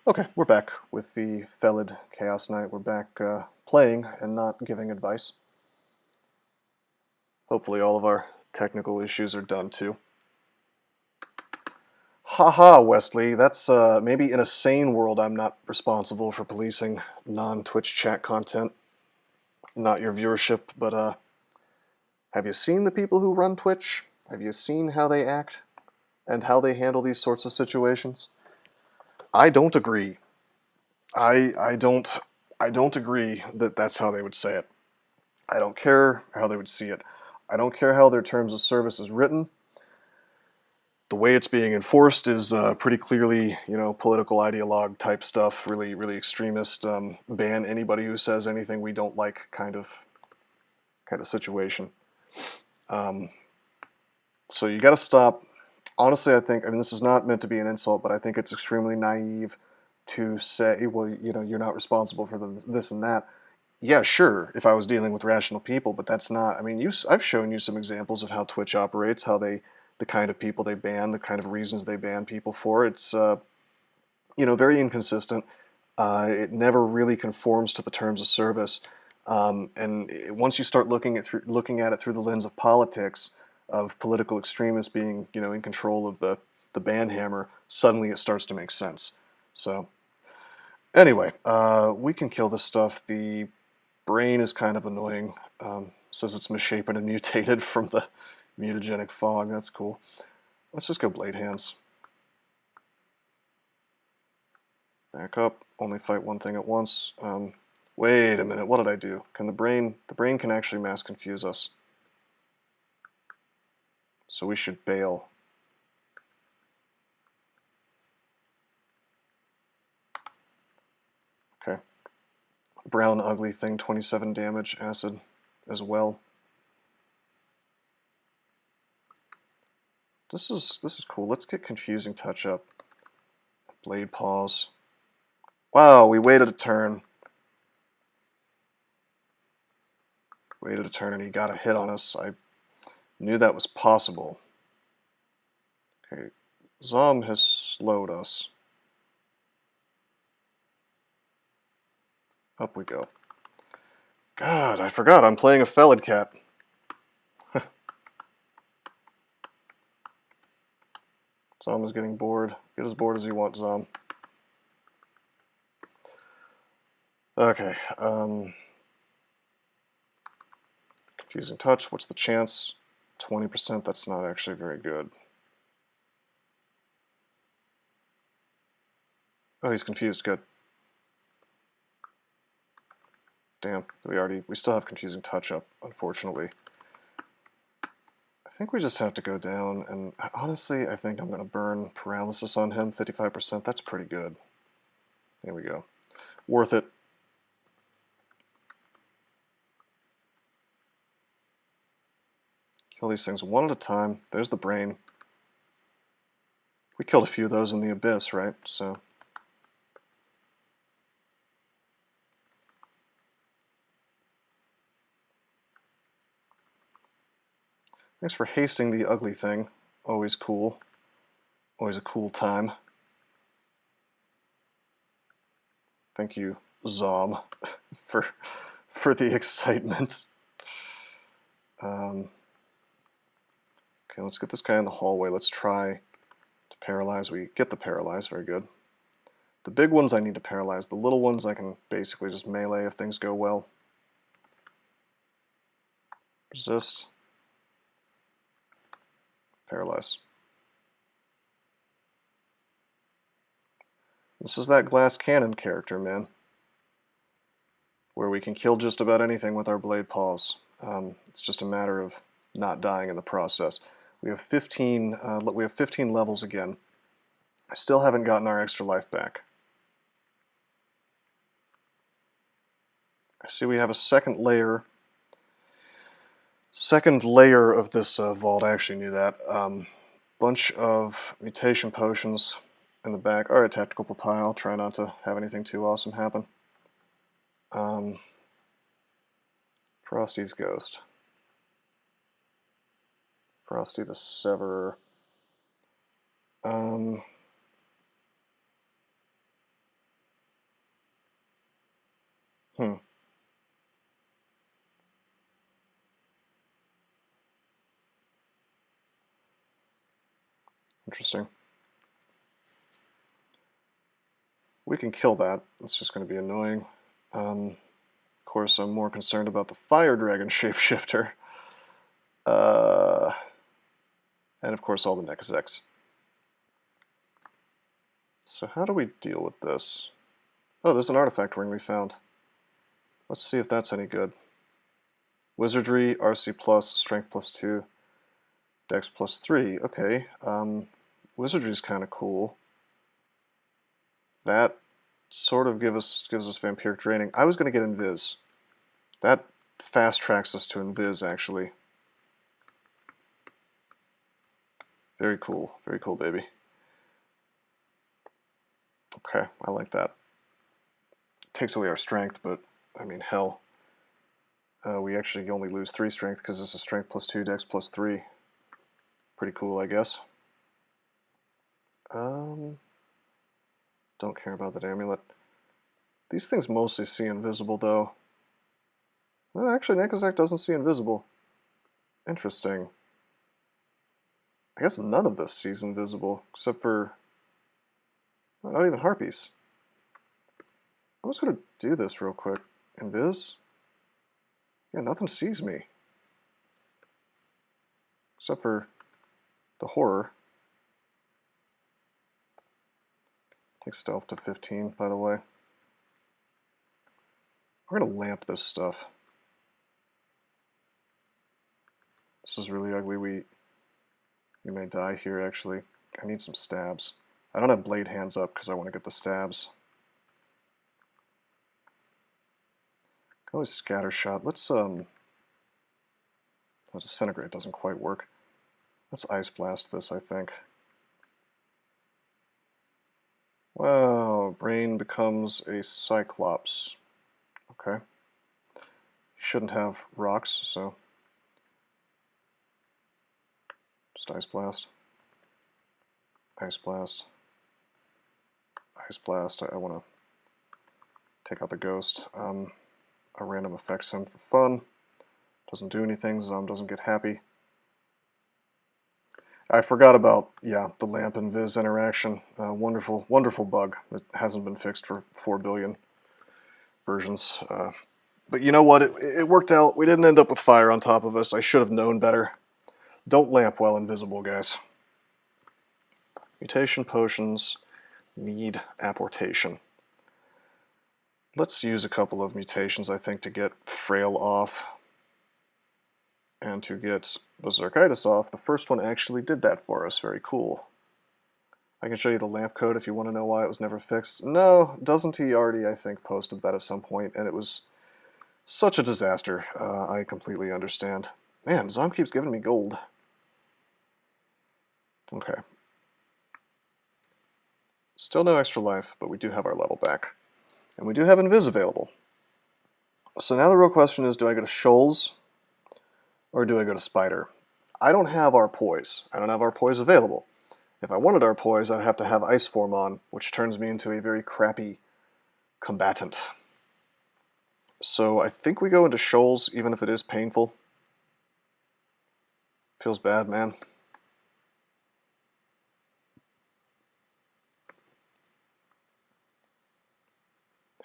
Okay, we're back with the Felid Chaos Knight. We're back playing and not giving advice. Hopefully all of our technical issues are done too. Haha, Wesley, that's maybe in a sane world I'm not responsible for policing non-Twitch chat content, not your viewership, but have you seen the people who run Twitch? Have you seen how they act and how they handle these sorts of situations? I don't agree. I don't agree that that's how they would say it. I don't care how they would see it. I don't care how their terms of service is written. The way it's being enforced is pretty clearly, political ideologue type stuff, really, really extremist, ban anybody who says anything we don't like kind of situation. So you got to stop. Honestly, I mean, this is not meant to be an insult, but I think it's extremely naive to say, well, you're not responsible for this and that. Yeah, sure, if I was dealing with rational people, but that's not. I mean, I've shown you some examples of how Twitch operates, the kind of people they ban, the kind of reasons they ban people for. It's, very inconsistent. It never really conforms to the terms of service. Once you start looking at it through the lens of politics, of political extremists being, in control of the ban hammer, suddenly it starts to make sense. So, anyway, we can kill this stuff. The brain is kind of annoying. Says it's misshapen and mutated from the mutagenic fog. That's cool. Let's just go blade hands. Back up. Only fight one thing at once. Wait a minute. What did I do? Can the brain can actually mass confuse us. So we should bail. Okay. Brown ugly thing, 27 damage, acid as well. This is cool. Let's get confusing touch up. Blade pause. Wow, we waited a turn. Waited a turn and he got a hit on us. I knew that was possible. Okay, Zom has slowed us. Up we go. God, I forgot I'm playing a Felid cat. Zom is getting bored. Get as bored as you want, Zom. Okay, confusing touch. What's the chance? 20%. That's not actually very good. Oh, he's confused. Good. Damn, we still have confusing touch up, unfortunately. I think we just have to go down, and honestly, I think I'm going to burn paralysis on him, 55%. That's pretty good. There we go. Worth it. Kill these things one at a time. There's the brain. We killed a few of those in the abyss, right? So. Thanks for hasting the ugly thing. Always cool. Always a cool time. Thank you, Zom, for the excitement. Okay, let's get this guy in the hallway. Let's try to paralyze. We get the paralyze, very good. The big ones I need to paralyze. The little ones I can basically just melee if things go well. Resist. Paralyze. This is that glass cannon character, man. Where we can kill just about anything with our blade paws. It's just a matter of not dying in the process. We have 15 levels again. I still haven't gotten our extra life back. I see we have a second layer of this vault. I actually knew that. Bunch of mutation potions in the back. Alright, tactical papaya. I'll try not to have anything too awesome happen. Frosty's Ghost. Frosty the Severer. Hmm. Interesting. We can kill that. It's just going to be annoying. Of course, I'm more concerned about the Fire Dragon shapeshifter. And of course all the neck execs. So how do we deal with this? Oh, there's an artifact ring we found. Let's see if that's any good. Wizardry, RC plus, Strength plus 2, Dex plus 3. Okay, Wizardry's kind of cool. That sort of gives us Vampiric Draining. I was going to get Invis. That fast tracks us to Invis, actually. Very cool, baby. Okay, I like that. Takes away our strength, but I mean, hell. We actually only lose 3 strength because this is strength plus 2, dex plus 3. Pretty cool, I guess. Don't care about that amulet. These things mostly see invisible, though. Well, actually, Nekazak doesn't see invisible. Interesting. I guess none of this sees invisible, except for... well, not even Harpies. I'm just going to do this real quick. Invis? Yeah, nothing sees me. Except for the horror. Take stealth to 15, by the way. We're going to lamp this stuff. This is really ugly. We may die here, actually. I need some stabs. I don't have blade hands up because I want to get the stabs. Can always scatter shot. Let's oh, disintegrate doesn't quite work. Let's ice blast this, I think. Wow, brain becomes a cyclops. Okay. Shouldn't have rocks, so just ice blast. Ice blast. Ice blast. I want to take out the ghost. A random effect sim for fun. Doesn't do anything. Zom doesn't get happy. I forgot about, yeah, the lamp and Viz interaction. Wonderful, wonderful bug that hasn't been fixed for 4 billion versions. But you know what? It worked out. We didn't end up with fire on top of us. I should have known better. Don't lamp while invisible, guys. Mutation potions need apportation. Let's use a couple of mutations, I think, to get Frail off and to get Berserkitis off. The first one actually did that for us. Very cool. I can show you the lamp code if you want to know why it was never fixed. No, doesn't he already, I think, posted that at some point, and it was such a disaster. I completely understand. Man, Zom keeps giving me gold. Okay. Still no extra life, but we do have our level back. And we do have Invis available. So now the real question is, do I go to Shoals or do I go to Spider? I don't have our poise. I don't have our poise available. If I wanted our poise, I'd have to have Ice Form on, which turns me into a very crappy combatant. So I think we go into Shoals, even if it is painful. Feels bad, man.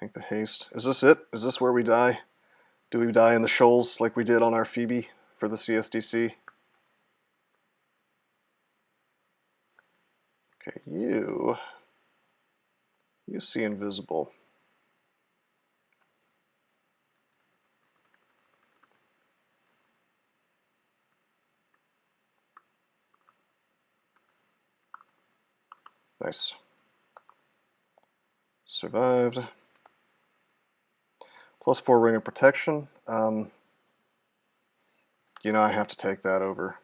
Take the haste. Is this it? Is this where we die? Do we die in the Shoals like we did on our Phoebe for the CSDC? Okay, you see invisible. Nice. Survived. +4 ring of protection. You know, I have to take that over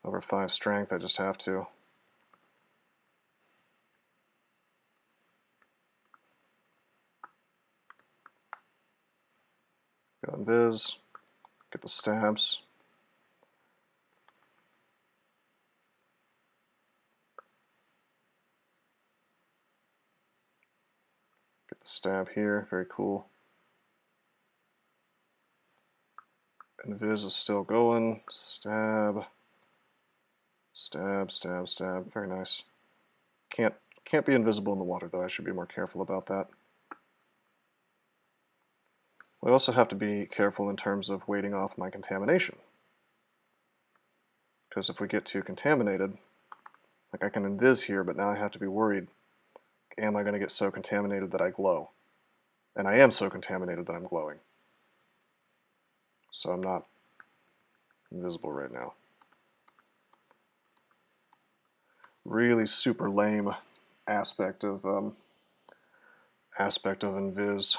5 strength. I just have to. Go invis. Get the stabs. Get the stab here. Very cool. Invis is still going. Stab. Stab, stab, stab. Very nice. Can't be invisible in the water, though. I should be more careful about that. We also have to be careful in terms of waiting off my contamination. Because if we get too contaminated, like I can invis here, but now I have to be worried. Am I going to get so contaminated that I glow? And I am so contaminated that I'm glowing. So I'm not invisible right now. Really super lame aspect of invis.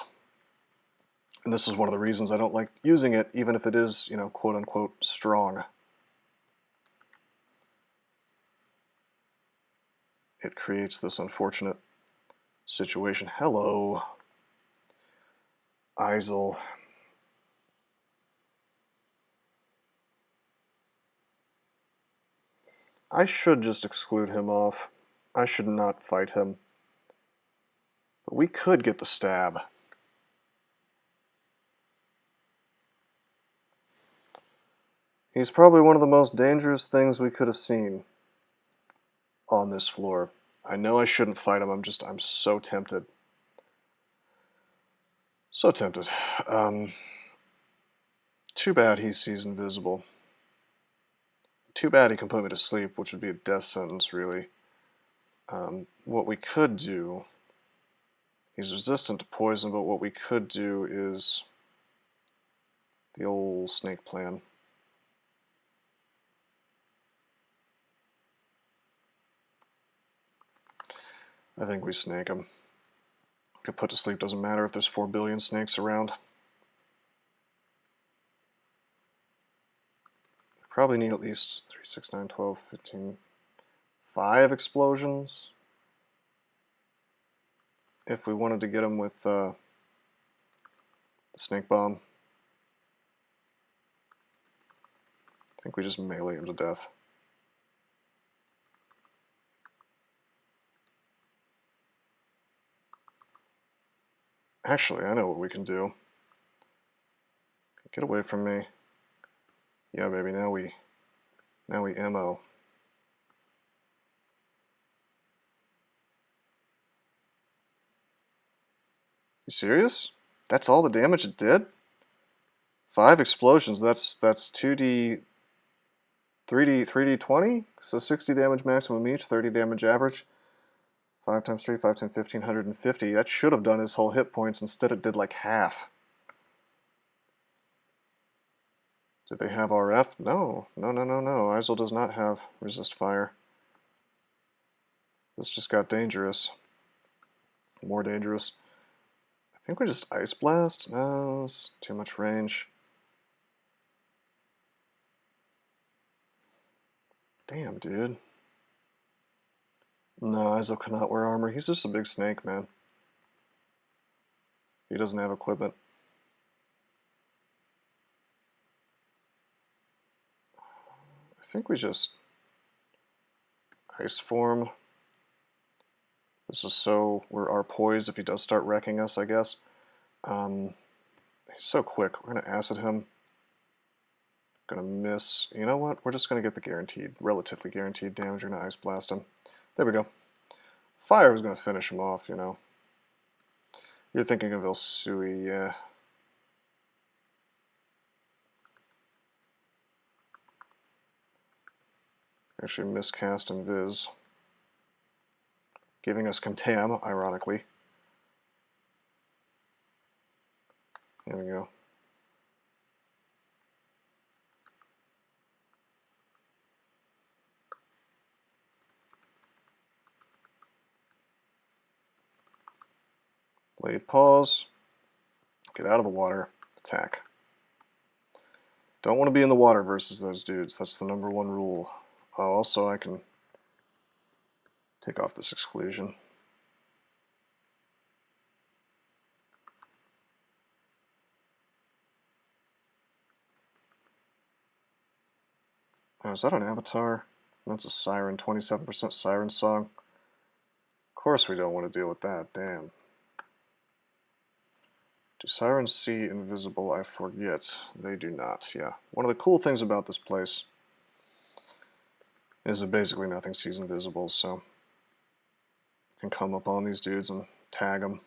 And this is one of the reasons I don't like using it, even if it is, you know, quote unquote strong. It creates this unfortunate situation. Hello, Isel. I should just exclude him off. I should not fight him. But we could get the stab. He's probably one of the most dangerous things we could have seen on this floor. I know I shouldn't fight him, I'm so tempted. So tempted. Too bad he sees invisible. Too bad he can put me to sleep, which would be a death sentence, really. What we could do... He's resistant to poison, but what we could do is the old snake plan. I think we snake him. Get put to sleep, doesn't matter if there's 4 billion snakes around. Probably need at least 3, 6, 9, 12, 15, 5 explosions. If we wanted to get him with the snake bomb. I think we just melee him to death. Actually, I know what we can do. Get away from me. Yeah, baby, now we MO. You serious? That's all the damage it did? 5 explosions, that's 2d 3d 20? So 60 damage maximum each, 30 damage average. 5 times 3, 5 times 15, 150. That should have done his whole hit points. Instead it did like half. Did they have RF? No. No. Isel does not have resist fire. This just got dangerous. More dangerous. I think we just Ice Blast? No, it's too much range. Damn, dude. No, Isel cannot wear armor. He's just a big snake, man. He doesn't have equipment. I think we just Ice Form. This is so we're our poise if he does start wrecking us, I guess. He's so quick. We're going to Acid him. Gonna miss. You know what? We're just going to get the relatively guaranteed damage. We're going to Ice Blast him. There we go. Fire was going to finish him off, you know. You're thinking of El Sui, yeah. Actually miscast Invis. Giving us Contam, ironically. There we go. Blade pause. Get out of the water. Attack. Don't want to be in the water versus those dudes. That's the #1 rule. Oh, also I can take off this exclusion. Oh, is that an avatar? That's a siren, 27% siren song. Of course we don't want to deal with that, damn. Do sirens see invisible? I forget. They do not, yeah. One of the cool things about this place is that basically nothing sees invisible, so you can come up on these dudes and tag them.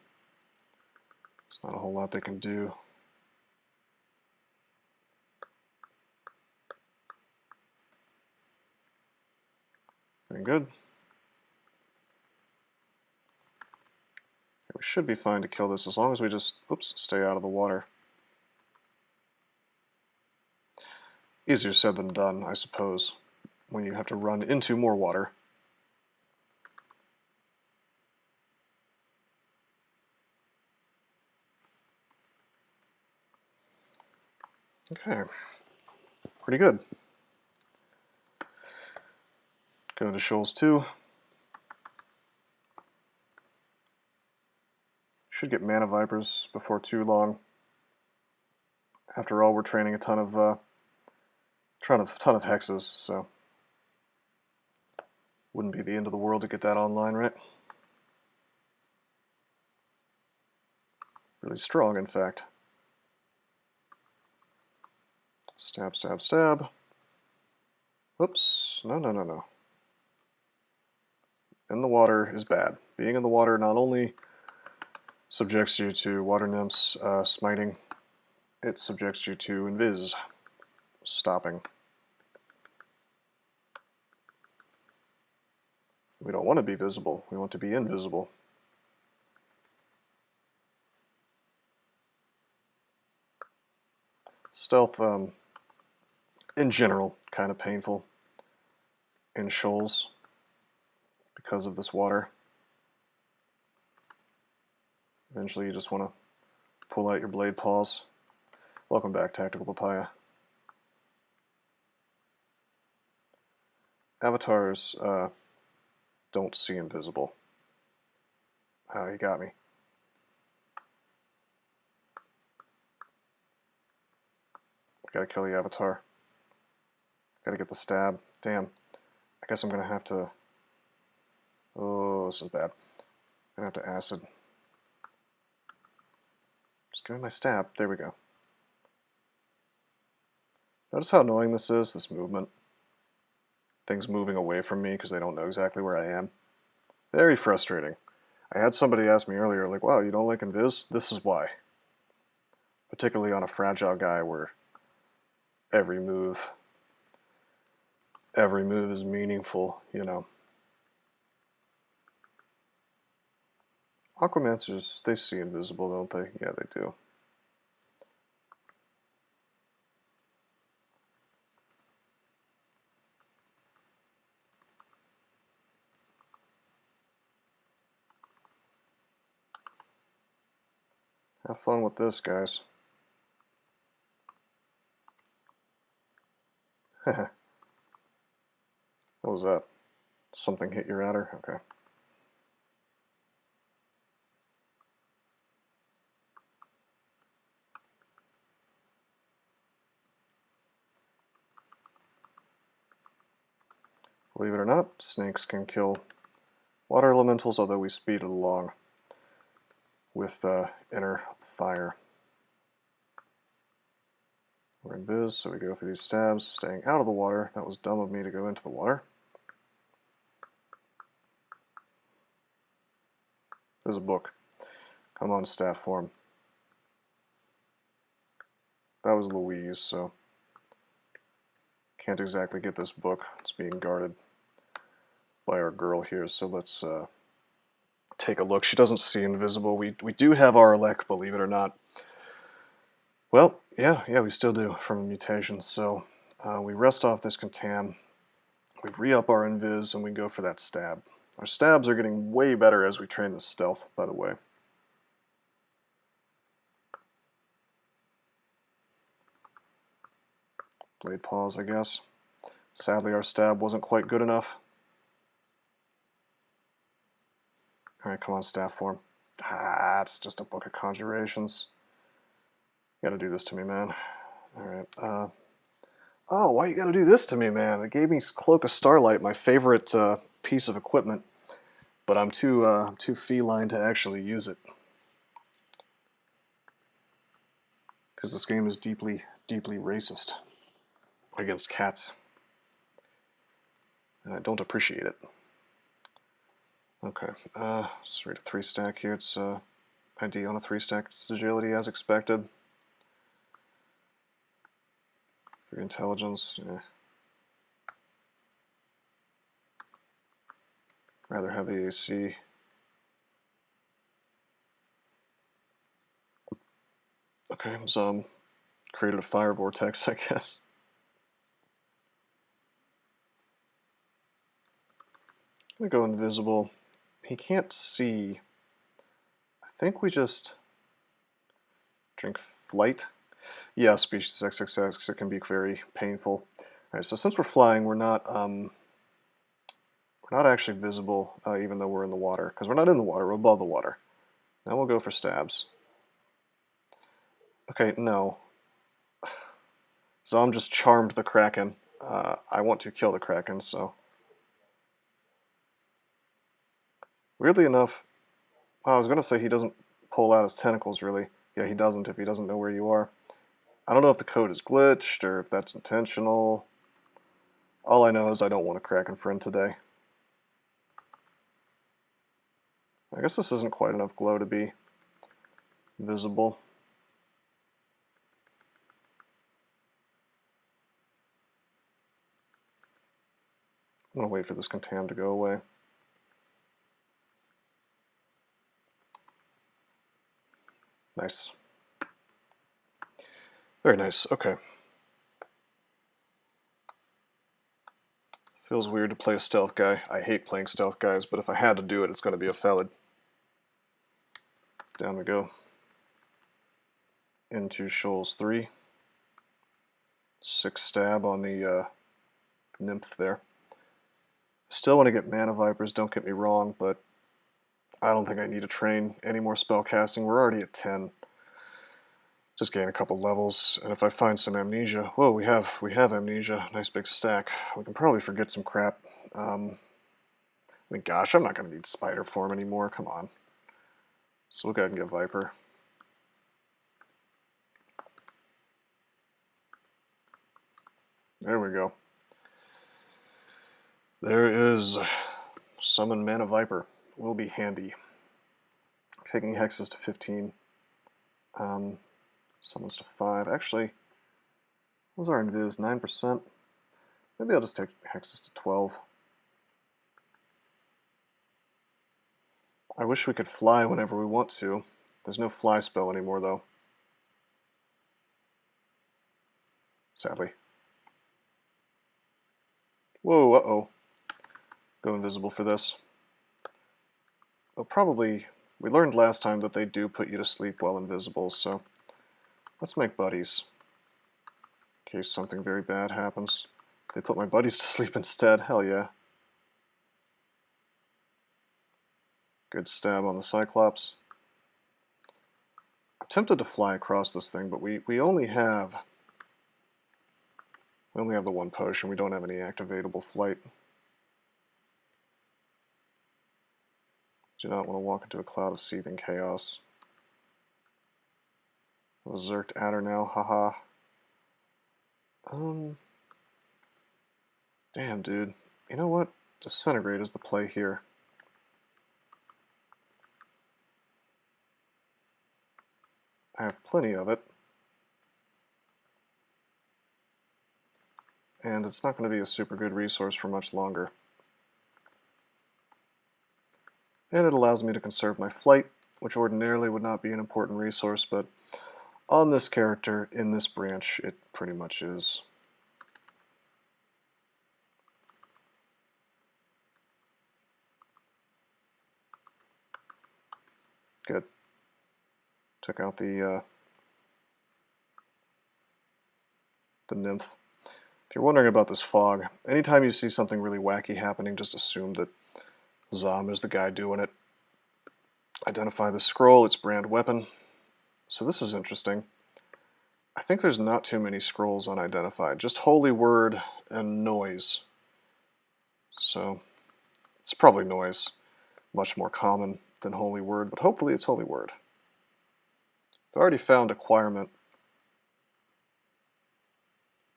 There's not a whole lot they can do. Very good. We should be fine to kill this as long as we just, oops, stay out of the water. Easier said than done, I suppose, when you have to run into more water. Okay, pretty good. Go to shoals 2. Should get mana vipers before too long. After all, we're training a ton of hexes, so wouldn't be the end of the world to get that online, right? Really strong, in fact. Stab, stab, stab. Oops, no, no, no, no. In the water is bad. Being in the water not only subjects you to water nymphs smiting, it subjects you to invis stopping. We don't want to be visible, we want to be invisible. Stealth, in general, kind of painful in shoals because of this water. Eventually you just want to pull out your blade paws. Welcome back, Tactical Papaya. Avatars don't see invisible. Oh, you got me. Gotta kill the avatar. Gotta get the stab. Damn. I guess I'm gonna have to... Oh, this is bad. I'm gonna have to acid. Just give me my stab. There we go. Notice how annoying this is, this movement. Things moving away from me because they don't know exactly where I am. Very frustrating. I had somebody ask me earlier, like, wow, you don't like invis? This is why. Particularly on a fragile guy where every move is meaningful, you know. Aquamancers, they see invisible, don't they? Yeah, they do. Have fun with this, guys. What was that? Something hit your adder? Okay. Believe it or not, snakes can kill water elementals, although we speed it along with inner fire. We're in biz, so we go for these stabs, staying out of the water. That was dumb of me to go into the water. There's a book. Come on, staff form. That was Louise, so can't exactly get this book. It's being guarded by our girl here, so let's take a look. She doesn't see invisible. We do have our elect, believe it or not. Well, yeah, we still do from a mutation. So we rest off this contam, we re-up our invis, and we go for that stab. Our stabs are getting way better as we train the stealth, by the way. Blade paws, I guess. Sadly, our stab wasn't quite good enough. Alright, come on, staff form. Ah, it's just a book of conjurations. You gotta do this to me, man. Alright, oh, why you gotta do this to me, man? It gave me Cloak of Starlight, my favorite piece of equipment, but I'm too feline to actually use it. because this game is deeply, deeply racist against cats. And I don't appreciate it. Okay, let's read a 3-stack here. It's ID on a 3-stack. It's agility as expected. For intelligence, yeah. Rather heavy AC. Okay, so created a fire vortex, I guess. I'm gonna go invisible. He can't see. I think we just drink flight. Yeah, species XXX, it can be very painful. Alright, so since we're flying, we're not actually visible, even though we're in the water, because we're not in the water, we're above the water. Now we'll go for stabs. Okay, no. Zom just charmed the Kraken. I want to kill the Kraken, so... Weirdly enough, I was going to say he doesn't pull out his tentacles, really. Yeah, he doesn't if he doesn't know where you are. I don't know if the code is glitched or if that's intentional. All I know is I don't want a Kraken friend today. I guess this isn't quite enough glow to be visible. I'm going to wait for this contam to go away. Nice. Very nice, okay. Feels weird to play a stealth guy. I hate playing stealth guys, but if I had to do it, it's going to be a Felid. Down we go. Into shoals 3. 6 stab on the nymph there. Still want to get mana vipers, don't get me wrong, but I don't think I need to train any more spell casting. We're already at 10. Just gain a couple levels, and if I find some amnesia, whoa, we have amnesia, nice big stack. We can probably forget some crap. I mean, gosh, I'm not going to need spider form anymore. Come on. So we'll go ahead and get viper. There we go. There is summon mana viper. Will be handy. Taking hexes to 15. Summons to 5. Actually, what was our invis? 9%? Maybe I'll just take hexes to 12. I wish we could fly whenever we want to. There's no fly spell anymore, though. Sadly. Whoa, uh-oh. Go invisible for this. Well, probably, we learned last time that they do put you to sleep while invisible, so let's make buddies. In case something very bad happens. They put my buddies to sleep instead, hell yeah. Good stab on the Cyclops. I'm tempted to fly across this thing, but we only have the one potion. We don't have any activatable flight. Do not want to walk into a cloud of seething chaos. A Zerked Adder now, haha. Damn, dude. You know what? Disintegrate is the play here. I have plenty of it. And it's not going to be a super good resource for much longer. And it allows me to conserve my flight, which ordinarily would not be an important resource, but on this character, in this branch, it pretty much is. Good. Took out the nymph. If you're wondering about this fog, anytime you see something really wacky happening, just assume that Zom is the guy doing it. Identify the scroll, its brand weapon. So this is interesting. I think there's not too many scrolls unidentified, just holy word and noise. So it's probably noise, much more common than holy word, but hopefully it's holy word. I've already found acquirement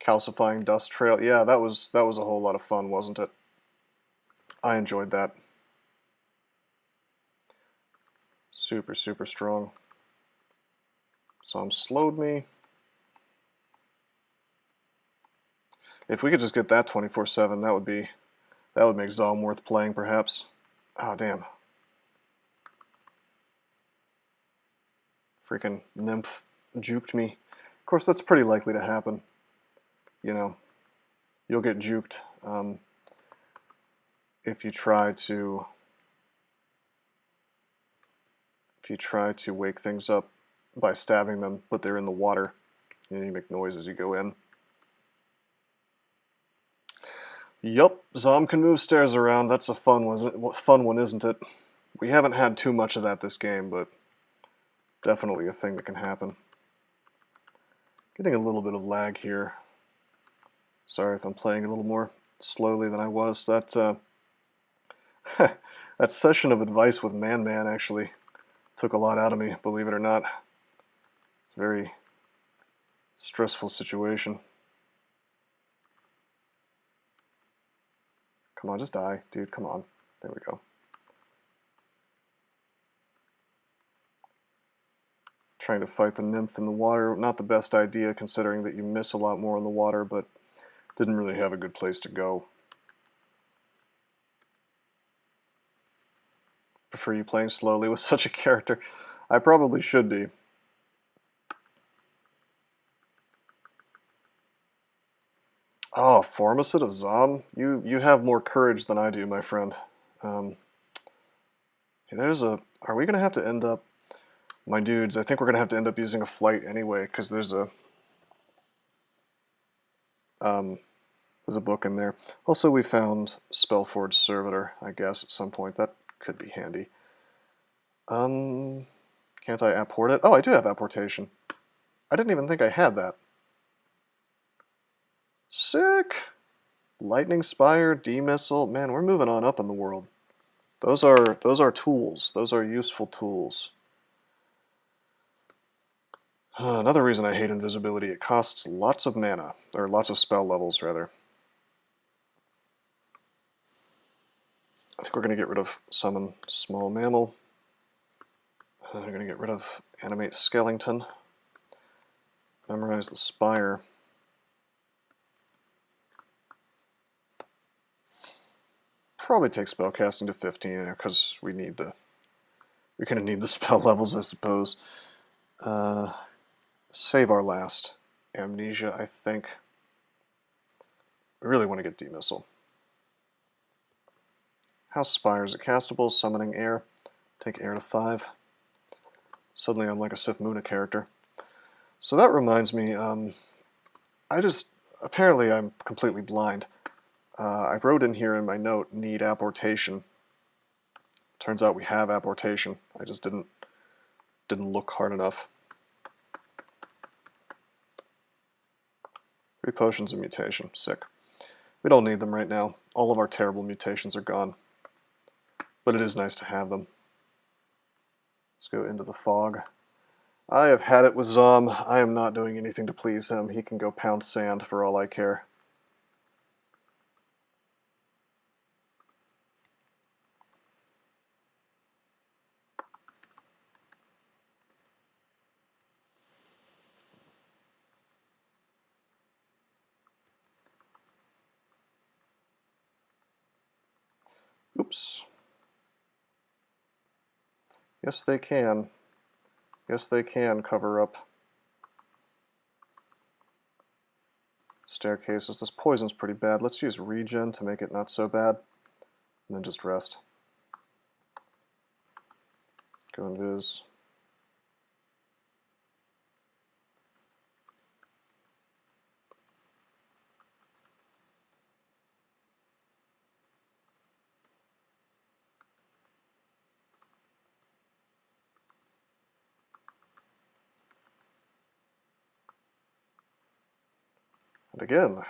Calcifying dust trail. Yeah, that was a whole lot of fun, wasn't it? I enjoyed that. Super, super strong. Some slowed me. If we could just get that 24/7, that would make Zom worth playing, perhaps. Oh, damn. Freaking Nymph juked me. Of course, that's pretty likely to happen. You know, you'll get juked if you try to wake things up by stabbing them, but they're in the water. You make noise as you go in. Yup, Zom can move stairs around. That's a fun one, isn't it? We haven't had too much of that this game, but definitely a thing that can happen. Getting a little bit of lag here. Sorry if I'm playing a little more slowly than I was. That that session of advice with Man actually took a lot out of me, believe it or not. It's a very stressful situation. Come on, just die, dude, come on. There we go. Trying to fight the nymph in the water, not the best idea considering that you miss a lot more in the water, but didn't really have a good place to go. Prefer you playing slowly with such a character. I probably should be. Oh, Formicid of Zom? You have more courage than I do, my friend. Are we going to have to end up... My dudes, I think we're going to have to end up using a flight anyway, because there's a book in there. Also, we found Spellforge Servitor, I guess, at some point. That could be handy. Can't I apport it? Oh, I do have apportation. I didn't even think I had that. Sick! Lightning Spire, D-Missile. Man, we're moving on up in the world. Those are tools. Those are useful tools. Another reason I hate invisibility, it costs lots of mana, or lots of spell levels, rather. I think we're going to get rid of Summon Small Mammal. We're going to get rid of Animate Skellington. Memorize the Spire. Probably take spellcasting to 15 because we're going to need the spell levels, I suppose. Save our last Amnesia, I think. We really want to get D-Missile. House Spire is it castable? Summoning Air. Take Air to 5. Suddenly I'm like a Sif Muna character. So that reminds me, apparently I'm completely blind. I wrote in here in my note, need apportation. Turns out we have apportation. I just didn't look hard enough. 3 potions of mutation. Sick. We don't need them right now. All of our terrible mutations are gone. But it is nice to have them. Let's go into the fog. I have had it with Zom. I am not doing anything to please him. He can go pound sand for all I care. Oops. Yes, they can. Yes, they can cover up staircases. This poison's pretty bad. Let's use regen to make it not so bad. And then just rest. Go invis. And again.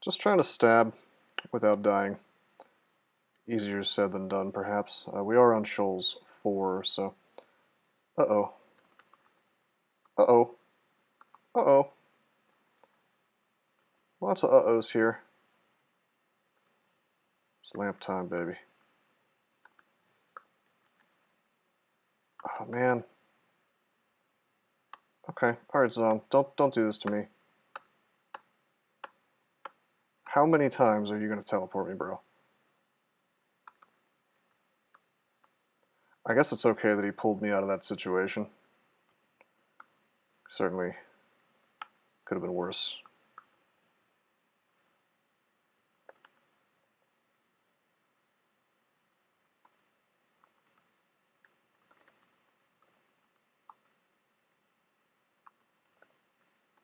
Just trying to stab without dying. Easier said than done, perhaps. We are on shoals 4, so... Uh-oh. Uh-oh. Uh-oh. Lots of uh-ohs here. It's lamp time, baby. Oh, man. Okay. Alright, Zom. Don't do this to me. How many times are you going to teleport me, bro? I guess it's okay that he pulled me out of that situation. Certainly could have been worse.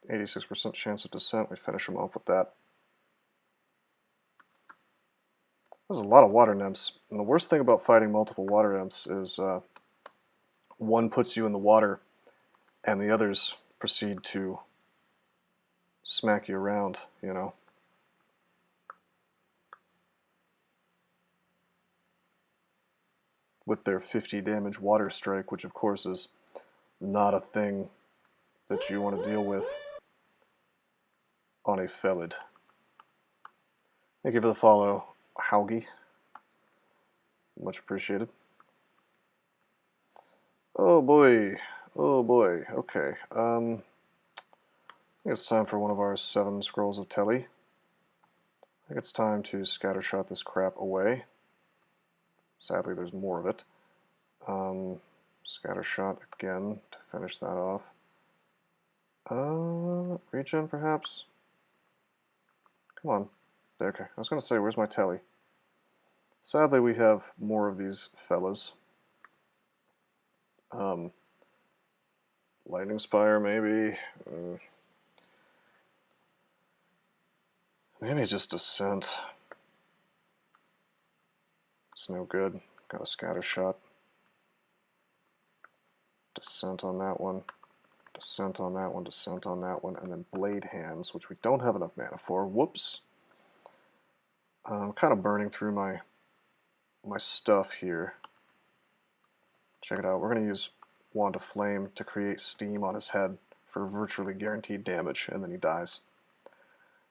%86 chance of descent. We finish him up with that. There's a lot of water nymphs. And the worst thing about fighting multiple water nymphs is one puts you in the water and the others proceed to smack you around, you know. With their 50 damage water strike, which of course is not a thing that you want to deal with on a Felid. Thank you for the follow, Haugie. Much appreciated. Oh boy. Oh boy. Okay. I think it's time for one of our 7 scrolls of Telly. I think it's time to scattershot this crap away. Sadly, there's more of it. Scattershot again to finish that off. Regen perhaps? Come on. There, okay. I was going to say, where's my Telly? Sadly, we have more of these fellas. Lightning Spire, maybe. Maybe just Descent. It's no good. Got a scatter shot. Descent on that one. Descent on that one. Descent on that one. And then Blade Hands, which we don't have enough mana for. Whoops. I'm kind of burning through my stuff here. Check it out. We're going to use Wand of Flame to create steam on his head for virtually guaranteed damage, and then he dies.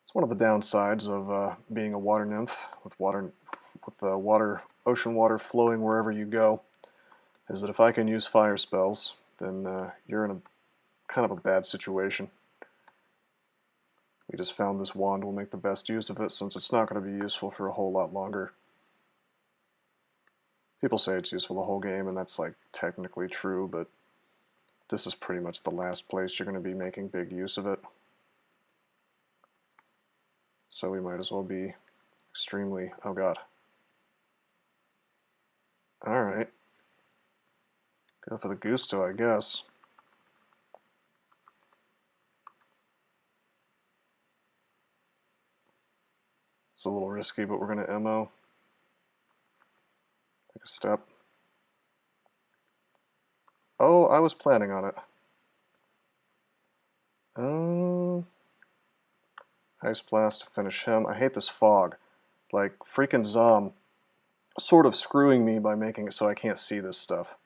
It's one of the downsides of being a water nymph with ocean water flowing wherever you go, is that if I can use fire spells, then you're in a kind of a bad situation. We just found this wand. We'll make the best use of it since it's not going to be useful for a whole lot longer. People say it's useful the whole game, and that's like technically true, but this is pretty much the last place you're going to be making big use of it. So we might as well be extremely... oh god. Alright. Go for the Gusto, I guess. It's a little risky, but we're going to MO. Take a step. Oh, I was planning on it. Ice Blast to finish him. I hate this fog. Like, freaking Zom sort of screwing me by making it so I can't see this stuff.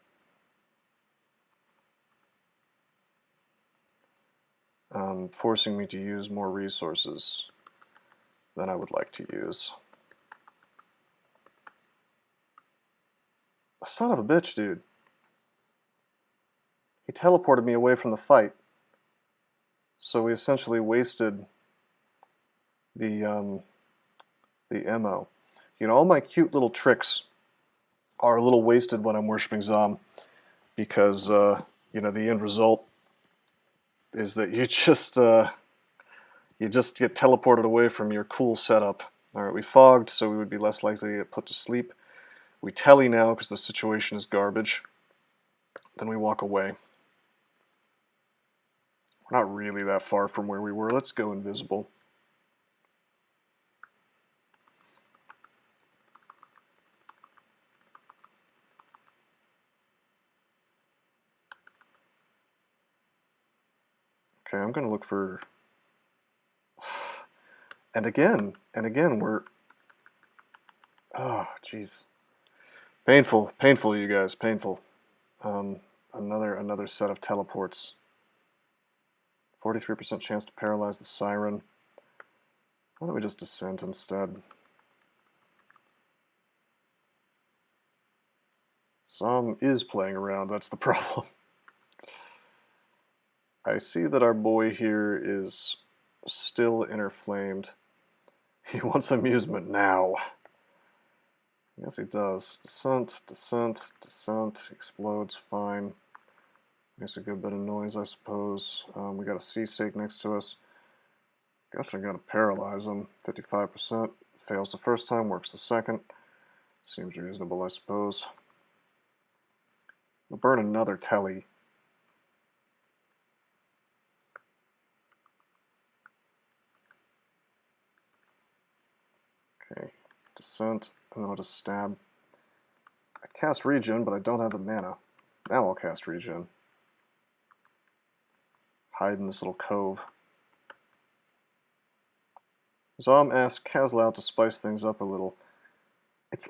Forcing me to use more resources than I would like to use. Son of a bitch, dude. He teleported me away from the fight. So we essentially wasted the MO. You know, all my cute little tricks are a little wasted when I'm worshipping Zom, because, you know, the end result is that you just get teleported away from your cool setup. Alright, we fogged, so we would be less likely to get put to sleep. We telly now, because the situation is garbage. Then we walk away. We're not really that far from where we were. Let's go invisible. Okay, I'm going to look for... And again, we're... Oh, jeez. Painful, painful, you guys, painful. Another set of teleports. 43% chance to paralyze the Siren. Why don't we just descent instead? Zom is playing around, that's the problem. I see that our boy here is still inner-flamed. He wants amusement now. Yes, he does. Descent, descent, descent, explodes, fine. Makes a good bit of noise, I suppose. We got a seasick next to us. Guess I gotta paralyze him. 55%. Fails the first time, works the second. Seems reasonable, I suppose. We'll burn another telly. Okay, descent, and then I'll just stab. I cast regen, but I don't have the mana. Now I'll cast regen. Hide in this little cove. Zom asks Kazlau to spice things up a little.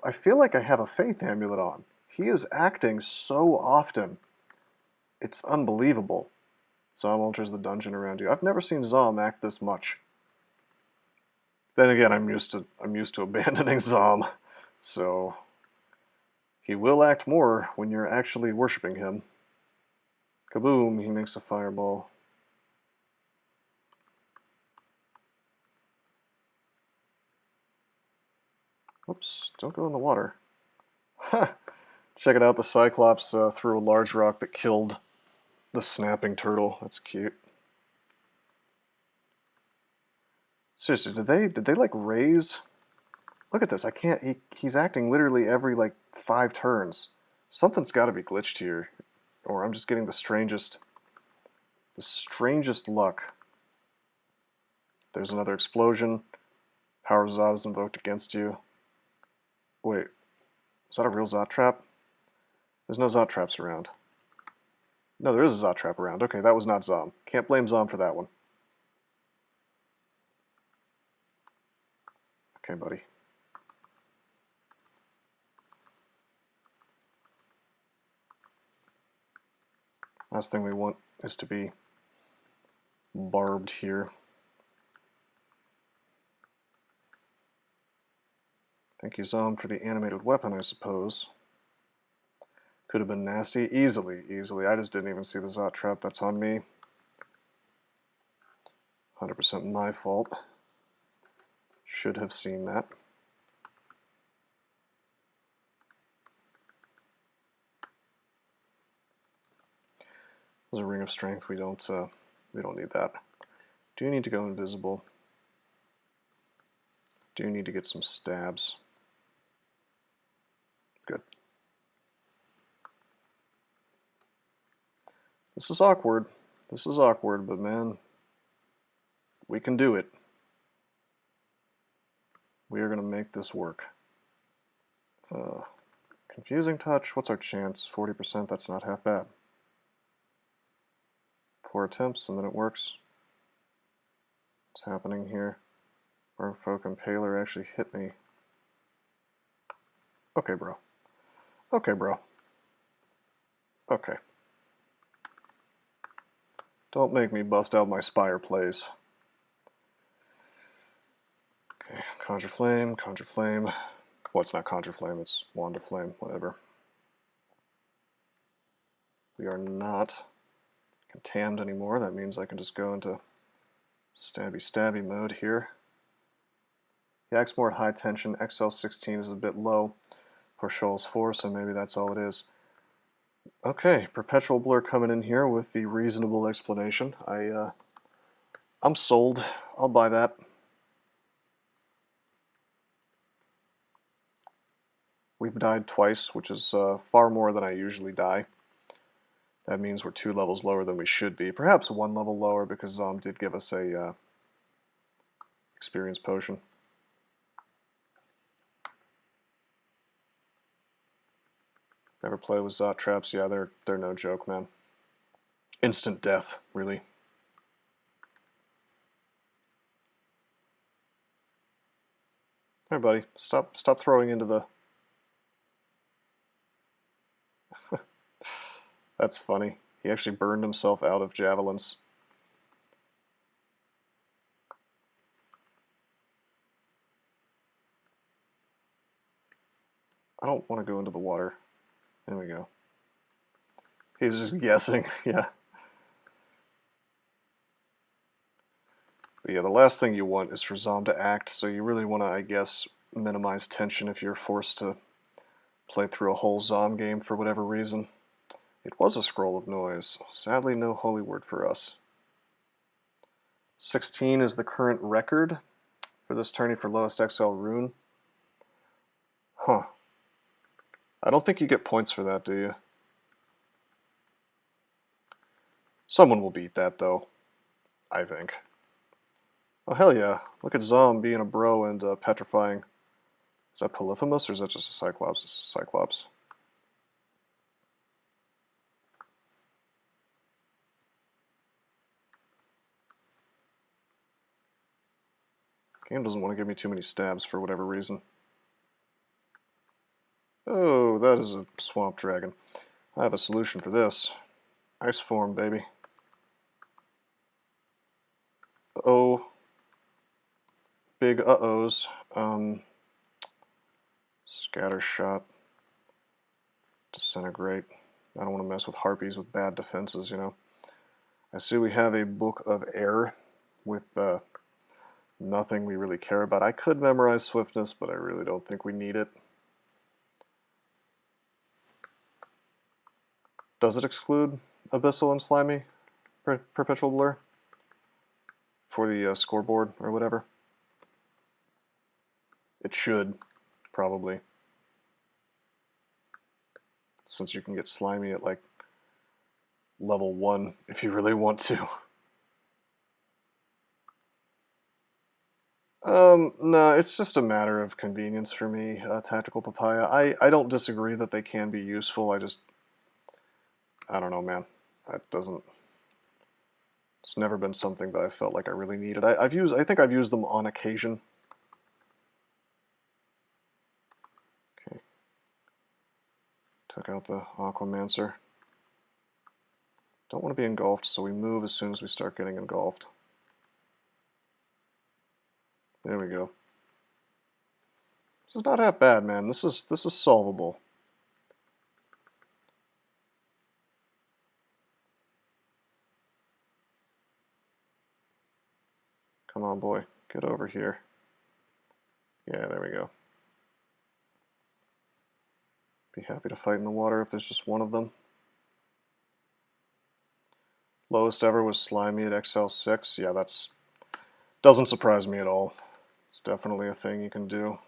I feel like I have a Faith Amulet on. He is acting so often. It's unbelievable. Zom alters the dungeon around you. I've never seen Zom act this much. Then again, I'm used to abandoning Zom, so he will act more when you're actually worshipping him. Kaboom! He makes a fireball. Oops! Don't go in the water. Ha! Check it out. The Cyclops threw a large rock that killed the snapping turtle. That's cute. Seriously, did they like raise? Look at this. I can't. He's acting literally every like 5 turns. Something's got to be glitched here, or I'm just getting the strangest luck. There's another explosion. Power of Zod is invoked against you. Wait, is that a real Zod trap? There's no Zod traps around. No, there is a Zod trap around. Okay, that was not Zom. Can't blame Zom for that one. Okay, buddy. Last thing we want is to be barbed here. Thank you, Zom, for the animated weapon, I suppose. Could have been nasty. Easily. I just didn't even see the Zot trap. That's on me. 100% my fault. Should have seen that. There's a ring of strength. We don't need that. Do you need to go invisible? Do you need to get some stabs? Good. This is awkward. This is awkward, but man, we can do it. We are going to make this work. Confusing touch. What's our chance? 40%. That's not half bad. 4 attempts and then it works. What's happening here? Merfolk Impaler actually hit me. Okay, bro. Okay, bro. Okay. Don't make me bust out my Spire plays. Okay, Conjure Flame, Conjure Flame. Well, it's not Conjure Flame, it's Wand of Flame, whatever. We are not contamined anymore. That means I can just go into stabby mode here. He acts more at high tension. XL16 is a bit low for Shoals 4, so maybe that's all it is. Okay, Perpetual Blur coming in here with the reasonable explanation. I'm sold. I'll buy that. We've died twice, which is far more than I usually die. That means we're 2 levels lower than we should be. Perhaps 1 level lower because Zom did give us a experience potion. Never play with Zot traps. Yeah, they're no joke, man. Instant death, really. Hey, buddy, stop throwing into the... That's funny. He actually burned himself out of javelins. I don't want to go into the water. There we go. He's just guessing, yeah. But yeah, the last thing you want is for Zom to act, so you really want to, I guess, minimize tension if you're forced to play through a whole Zom game for whatever reason. It was a scroll of noise. Sadly, no holy word for us. 16 is the current record for this tourney for lowest XL rune. Huh. I don't think you get points for that, do you? Someone will beat that, though. I think. Oh, hell yeah. Look at Zom being a bro and petrifying. Is that Polyphemus, or is that just a Cyclops? It's a Cyclops. Game doesn't want to give me too many stabs for whatever reason. Oh, that is a swamp dragon. I have a solution for this. Ice form, baby. Uh-oh. Big uh-ohs. Scatter shot. Disintegrate. I don't want to mess with harpies with bad defenses, you know. I see we have a Book of Air with nothing we really care about. I could memorize Swiftness, but I really don't think we need it. Does it exclude Abyssal and Slimy Perpetual Blur for the scoreboard or whatever? It should, probably. Since you can get Slimy at like level 1 if you really want to. No, it's just a matter of convenience for me, Tactical Papaya. I don't disagree that they can be useful, I don't know, man. It's never been something that I felt like I really needed. I think I've used them on occasion. Okay. Took out the Aquamancer. Don't want to be engulfed, so we move as soon as we start getting engulfed. There we go. This is not half bad, man. This is solvable. Come on, boy. Get over here. Yeah, there we go. Be happy to fight in the water if there's just one of them. Lowest ever was Slimy at XL6. Yeah, doesn't surprise me at all. It's definitely a thing you can do.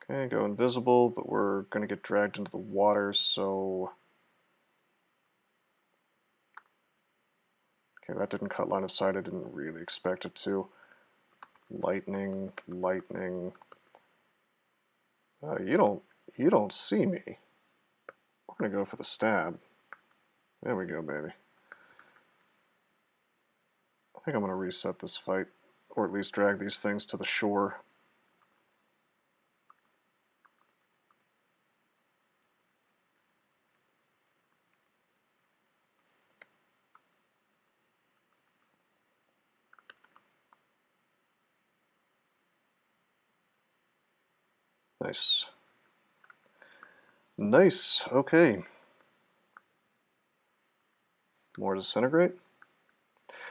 Okay, go invisible, but we're going to get dragged into the water, so... Okay, that didn't cut line of sight. I didn't really expect it to. Lightning, lightning. You don't see me. We're going to go for the stab. There we go, baby. I think I'm going to reset this fight, or at least drag these things to the shore. Nice. Nice, okay. More disintegrate.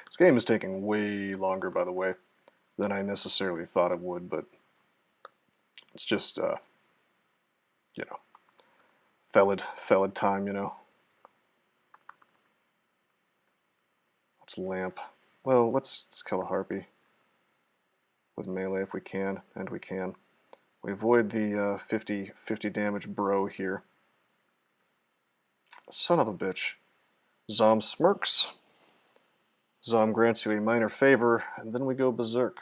This game is taking way longer, by the way, than I necessarily thought it would, but it's just, you know, Felid time, you know. Let's lamp. Well, let's kill a harpy with melee if we can, and we can. We avoid the 50 damage bro here. Son of a bitch. Zom smirks. Zom grants you a minor favor, and then we go berserk.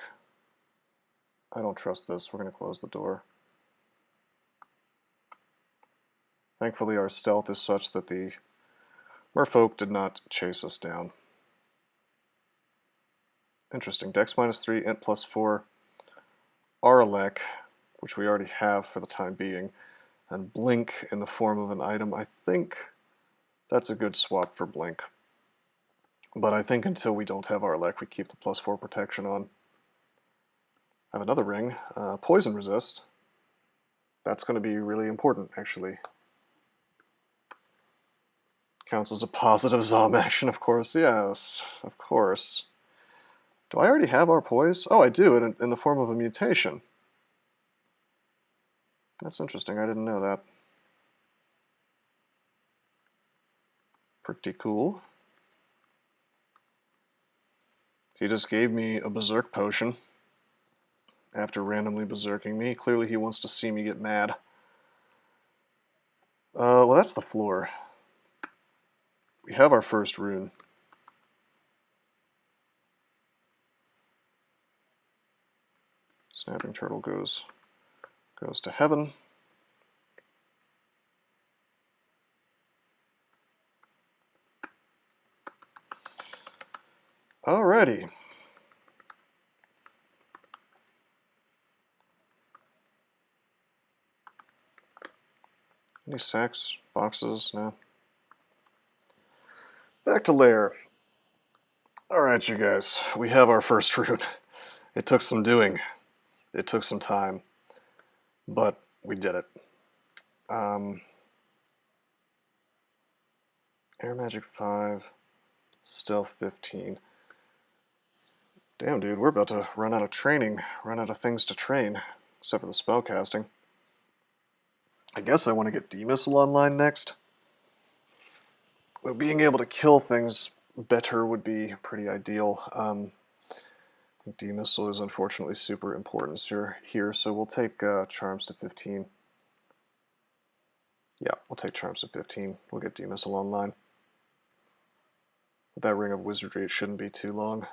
I don't trust this. We're going to close the door. Thankfully, our stealth is such that the merfolk did not chase us down. Interesting. Dex -3, int +4, Arlek, which we already have for the time being, and Blink in the form of an item. I think that's a good swap for Blink. But I think until we don't have Arlek, we keep the +4 protection on. I have another ring, Poison Resist. That's going to be really important, actually. Counts as a positive Zom action, of course. Yes, of course. Do I already have our Poise? Oh, I do, in the form of a mutation. That's interesting, I didn't know that. Pretty cool. He just gave me a Berserk potion after randomly berserking me. Clearly he wants to see me get mad. Well, that's the floor. We have our first rune. Snapping Turtle goes to heaven. Alrighty. Any sacks? Boxes? No. Back to lair. Alright, you guys. We have our first rune. It took some doing. It took some time. But we did it. Air Magic 5. Stealth 15. Damn, dude, we're about to run out of training. Run out of things to train. Except for the spellcasting. I guess I want to get D-Missile online next. Though being able to kill things better would be pretty ideal. D-Missile is unfortunately super important here, so we'll take Charms to 15. Yeah, we'll take Charms to 15. We'll get D-Missile online. With that Ring of Wizardry, it shouldn't be too long.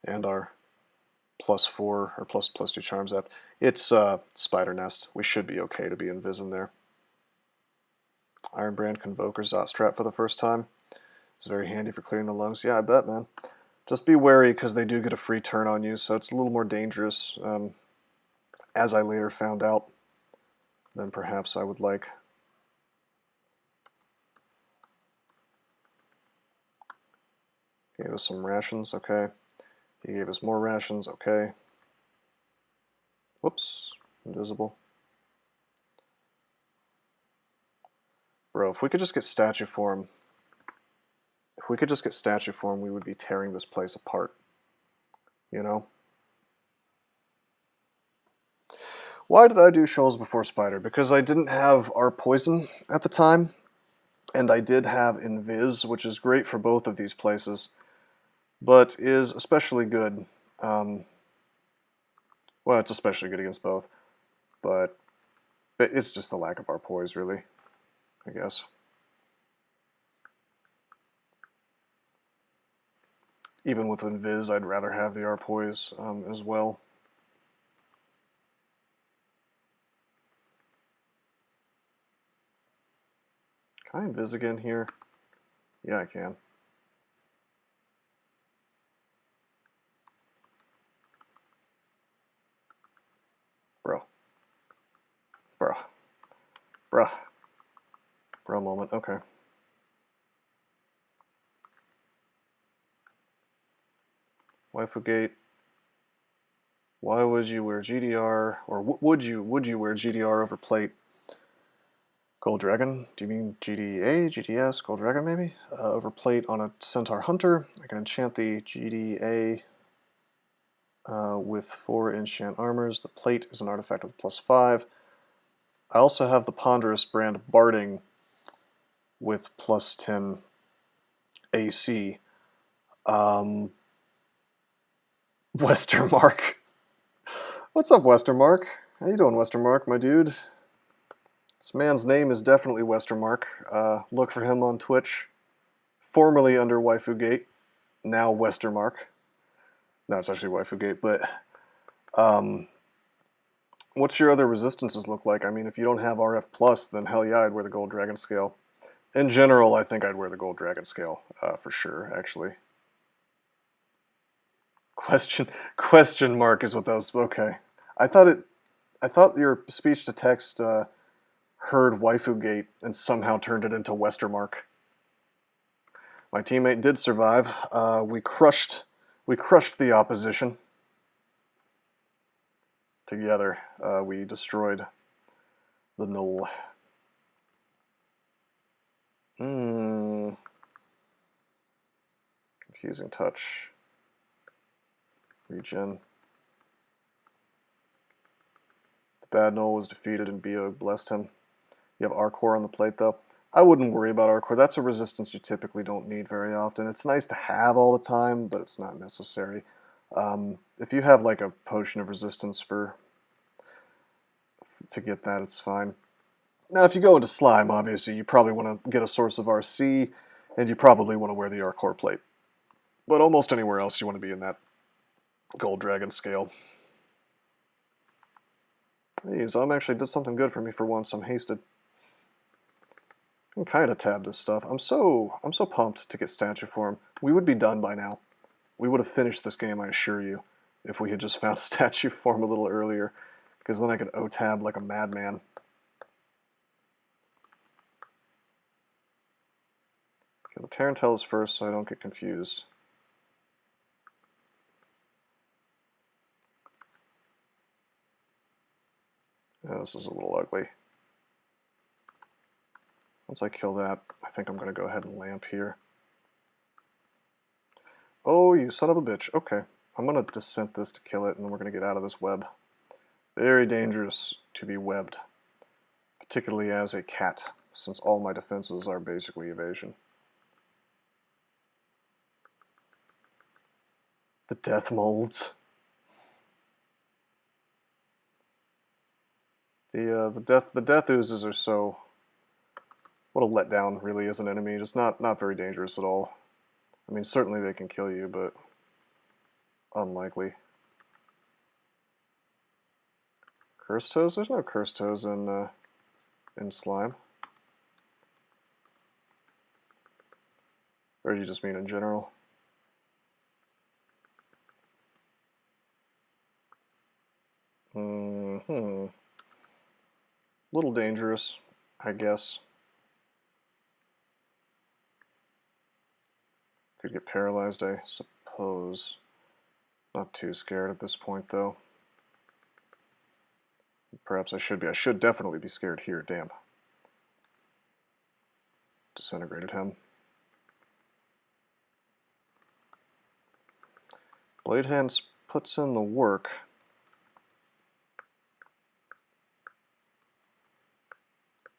And our +4 or +2 Charms up. It's Spider Nest. We should be okay to be invis in there. Ironbrand Convoker Zotstrap for the first time. It's very handy for clearing the lungs. Yeah, I bet, man. Just be wary because they do get a free turn on you, so it's a little more dangerous, as I later found out, than perhaps I would like. Gave us some rations, okay. He gave us more rations, okay. Whoops, invisible. Bro, if we could just get statue form, we would be tearing this place apart. You know? Why did I do shoals before spider? Because I didn't have our poison at the time, and I did have invis, which is great for both of these places, but is especially good. Well, it's especially good against both, but it's just the lack of our poise, really, I guess. Even with invis, I'd rather have the Arpoise as well. Can I invis again here? Yeah, I can. Bro moment, okay. Waifu Gate. Why would you wear GDR, or would you wear GDR over plate? Gold Dragon? Do you mean GDA, GDS, Gold Dragon maybe? Over plate on a Centaur Hunter. I can enchant the GDA with 4 enchant armors. The plate is an artifact with +5. I also have the Ponderous Brand Barding with +10 AC. Westermark. What's up, Westermark? How you doing, Westermark, my dude? This man's name is definitely Westermark. Look for him on Twitch. Formerly under Waifu Gate, now Westermark. No, it's actually Waifu Gate, but what's your other resistances look like? I mean, if you don't have RF+, then hell yeah, I'd wear the Gold Dragon Scale. In general, I think I'd wear the Gold Dragon Scale, for sure, actually. Question mark is what that was. Okay. I thought your speech to text heard waifu gate and somehow turned it into Westermark. My teammate did survive. We crushed the opposition. Together, we destroyed the knoll. Confusing touch. Regen. The bad knoll was defeated and Bio blessed him. You have Arcor on the plate though. I wouldn't worry about Arcor. That's a resistance you typically don't need very often. It's nice to have all the time, but it's not necessary. If you have like a potion of resistance to get that, it's fine. Now, if you go into slime, obviously, you probably want to get a source of RC, and you probably want to wear the Arcor plate. But almost anywhere else, you want to be in that Gold Dragon scale. Hey, Zom actually did something good for me for once. I'm hasted. I can kind of tab this stuff. I'm so pumped to get statue form. We would be done by now. We would have finished this game, I assure you, if we had just found statue form a little earlier, because then I could O-tab like a madman. Okay, the Tarantella's first so I don't get confused. Yeah, this is a little ugly. Once I kill that, I think I'm going to go ahead and lamp here. Oh, you son of a bitch. Okay, I'm going to descent this to kill it, and then we're going to get out of this web. Very dangerous to be webbed, particularly as a cat, since all my defenses are basically evasion. The death molds. The death oozes are so... What a letdown, really, as an enemy. Just not very dangerous at all. I mean, certainly they can kill you, but unlikely. Curse toes? There's no curse toes in slime. Or do you just mean in general? Little dangerous, I guess. Could get paralyzed, I suppose. Not too scared at this point, though. Perhaps I should be. I should definitely be scared here. Damn. Disintegrated him. Blade Hands puts in the work.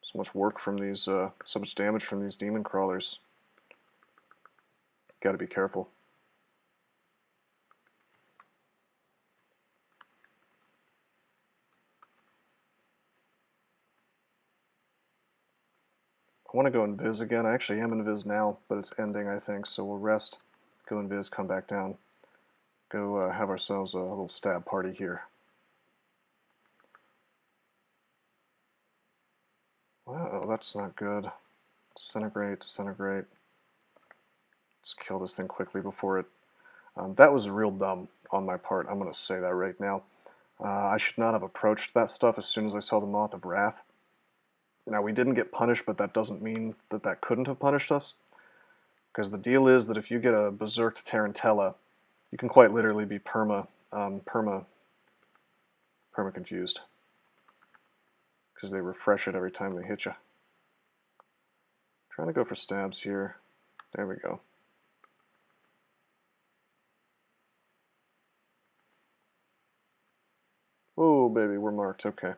So much work from these, so much damage from these demon crawlers. Gotta be careful. I want to go invis again. I actually am invis now, but it's ending, I think, so we'll rest, go invis, come back down. Go have ourselves a little stab party here. Wow, that's not good. Disintegrate, disintegrate. Let's kill this thing quickly before it... that was real dumb on my part. I'm going to say that right now. I should not have approached that stuff as soon as I saw the Moth of Wrath. Now, we didn't get punished, but that doesn't mean that that couldn't have punished us. Because the deal is that if you get a berserked Tarantella, you can quite literally be perma confused. Because they refresh it every time they hit you. Trying to go for stabs here. There we go. Oh, baby, we're marked. Okay.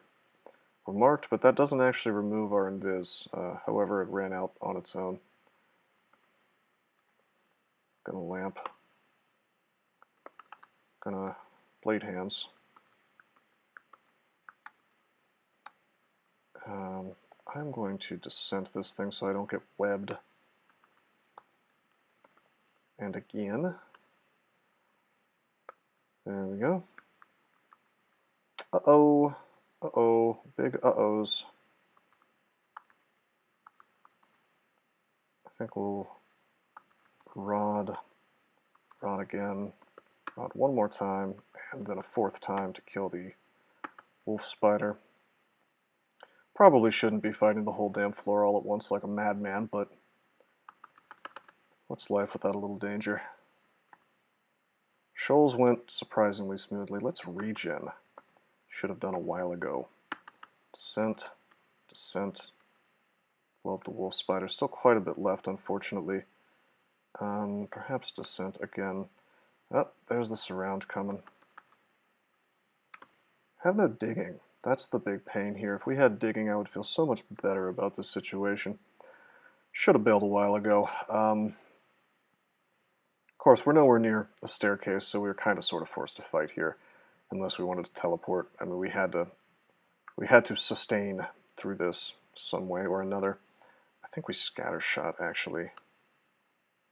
We're marked, but that doesn't actually remove our invis. However, it ran out on its own. Gonna lamp. Gonna blade hands. I'm going to descent this thing so I don't get webbed. And again. There we go. Uh-oh. Uh-oh. Big uh-ohs. I think we'll rod again. Mod one more time, and then a fourth time to kill the wolf spider. Probably shouldn't be fighting the whole damn floor all at once like a madman, but what's life without a little danger? Shoals went surprisingly smoothly. Let's regen. Should have done a while ago. Descent, descent. Blow up the wolf spider. Still quite a bit left, unfortunately. Perhaps descent again. Oh, there's the surround coming. Have no digging. That's the big pain here. If we had digging, I would feel so much better about this situation. Should have bailed a while ago. Of course, we're nowhere near a staircase, so we were kind of sort of forced to fight here, unless we wanted to teleport. I mean, we had to sustain through this some way or another. I think we scatter shot, actually.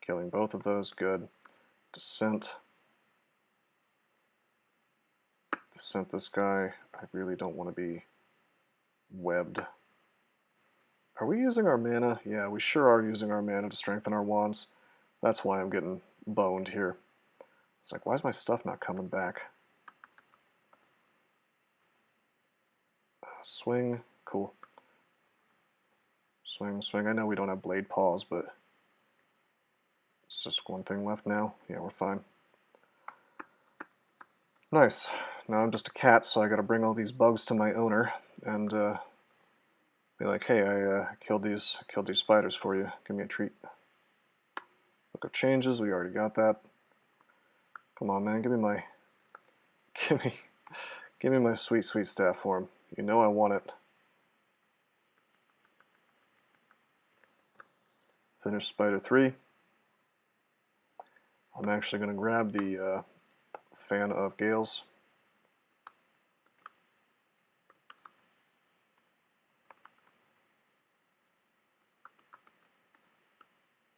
Killing both of those, good. Descent. Descent this guy. I really don't want to be webbed. Are we using our mana? Yeah, we sure are using our mana to strengthen our wands. That's why I'm getting boned here. It's like, why is my stuff not coming back? Swing, cool. Swing, swing. I know we don't have blade paws, but it's just one thing left now. Yeah, we're fine. Nice. Now I'm just a cat, so I gotta bring all these bugs to my owner and be like, hey, I killed these spiders for you. Give me a treat. Look up changes. We already got that. Come on, man. Give me my sweet, sweet staff form. You know I want it. Finish spider 3. I'm actually going to grab the fan of Gales.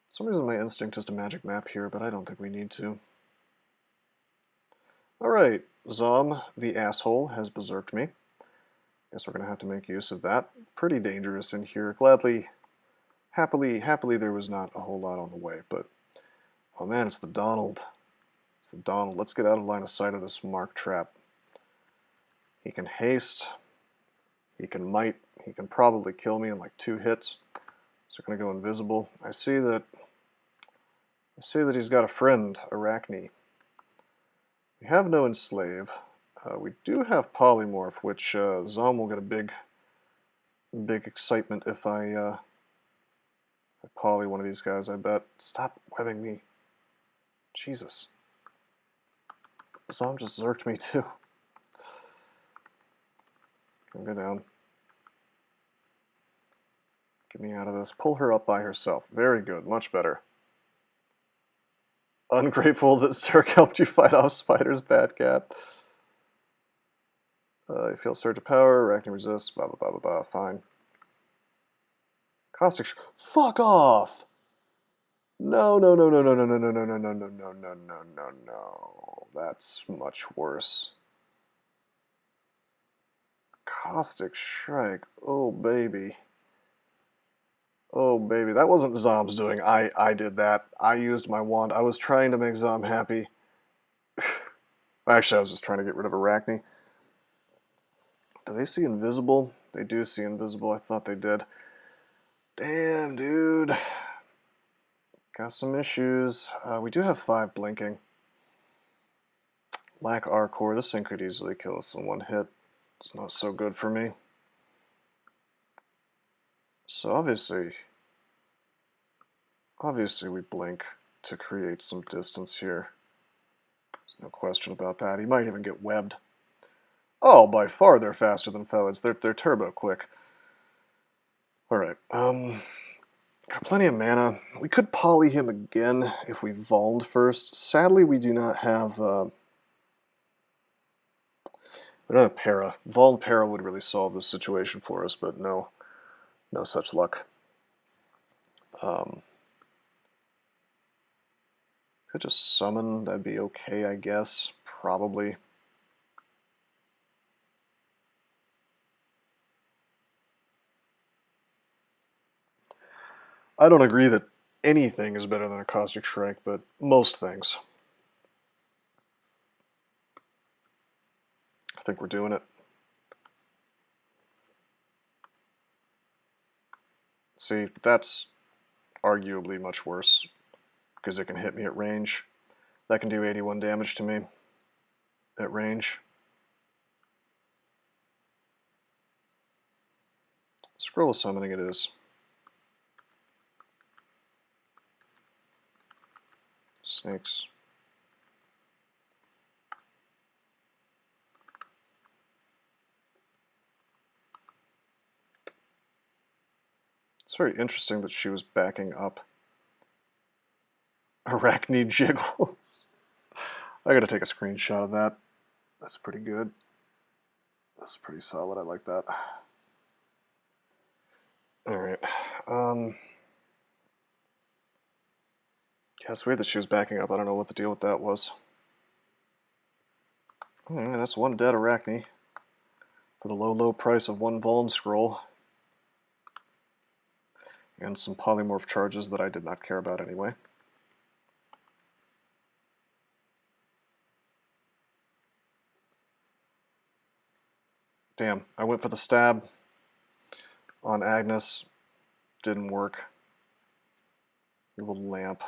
For some reason my instinct is to magic map here, but I don't think we need to. Alright, Zom, the asshole, has berserked me. Guess we're going to have to make use of that. Pretty dangerous in here. Happily there was not a whole lot on the way, but oh man, it's the Donald. It's the Donald. Let's get out of line of sight of this mark trap. He can haste. He can might. He can probably kill me in like 2 hits. So we're going to go invisible. I see that he's got a friend, Arachne. We have no enslave. We do have polymorph, which Zom will get a big excitement if I poly one of these guys, I bet. Stop webbing me. Jesus. Zom just zerked me too. Go down. Get me out of this. Pull her up by herself. Very good. Much better. Ungrateful that Zerk helped you fight off spiders, bad cat. You feel surge of power, Arachne resists, blah, blah, blah, blah, blah, fine. Caustic fuck off! No. That's much worse. Caustic Strike. Oh, baby. Oh, baby. That wasn't Zom's doing. I did that. I used my wand. I was trying to make Zom happy. Actually, I was just trying to get rid of Arachne. Do they see invisible? They do see invisible. I thought they did. Damn, dude. Got some issues. We do have 5 blinking. Lack R-core. This thing could easily kill us in 1 hit. It's not so good for me. So obviously we blink to create some distance here. There's no question about that. He might even get webbed. Oh, by far they're faster than Felids. They're turbo quick. Alright, got plenty of mana. We could poly him again if we Vald first. Sadly, we do not have we don't have Para. Vald Para would really solve this situation for us, but no such luck. Could just summon, that'd be okay, I guess. Probably. I don't agree that anything is better than a Caustic Strike, but most things. think we're doing it. See, that's arguably much worse, because it can hit me at range. That can do 81 damage to me at range. Scroll of Summoning it is. Snakes. It's very interesting that she was backing up Arachne Jiggles. I gotta take a screenshot of that. That's pretty good. That's pretty solid. I like that. Alright. Yeah, it's weird that she was backing up. I don't know what the deal with that was. Alright, that's one dead Arachne for the low, low price of one Vuln Scroll. And some polymorph charges that I did not care about anyway. Damn, I went for the stab on Agnes. Didn't work. We will lamp.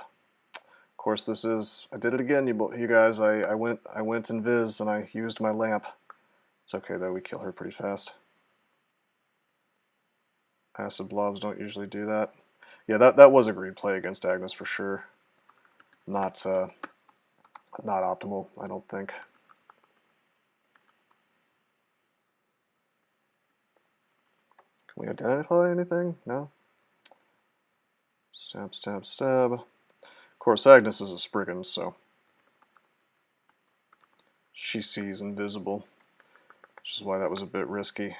Of course, this is... I did it again, you guys. I went invis and I used my lamp. It's okay though, we kill her pretty fast. Acid blobs don't usually do that. Yeah, that was a great play against Agnes for sure. Not optimal, I don't think. Can we identify anything? No? Stab, stab, stab. Of course, Agnes is a Spriggan, so she sees invisible, which is why that was a bit risky.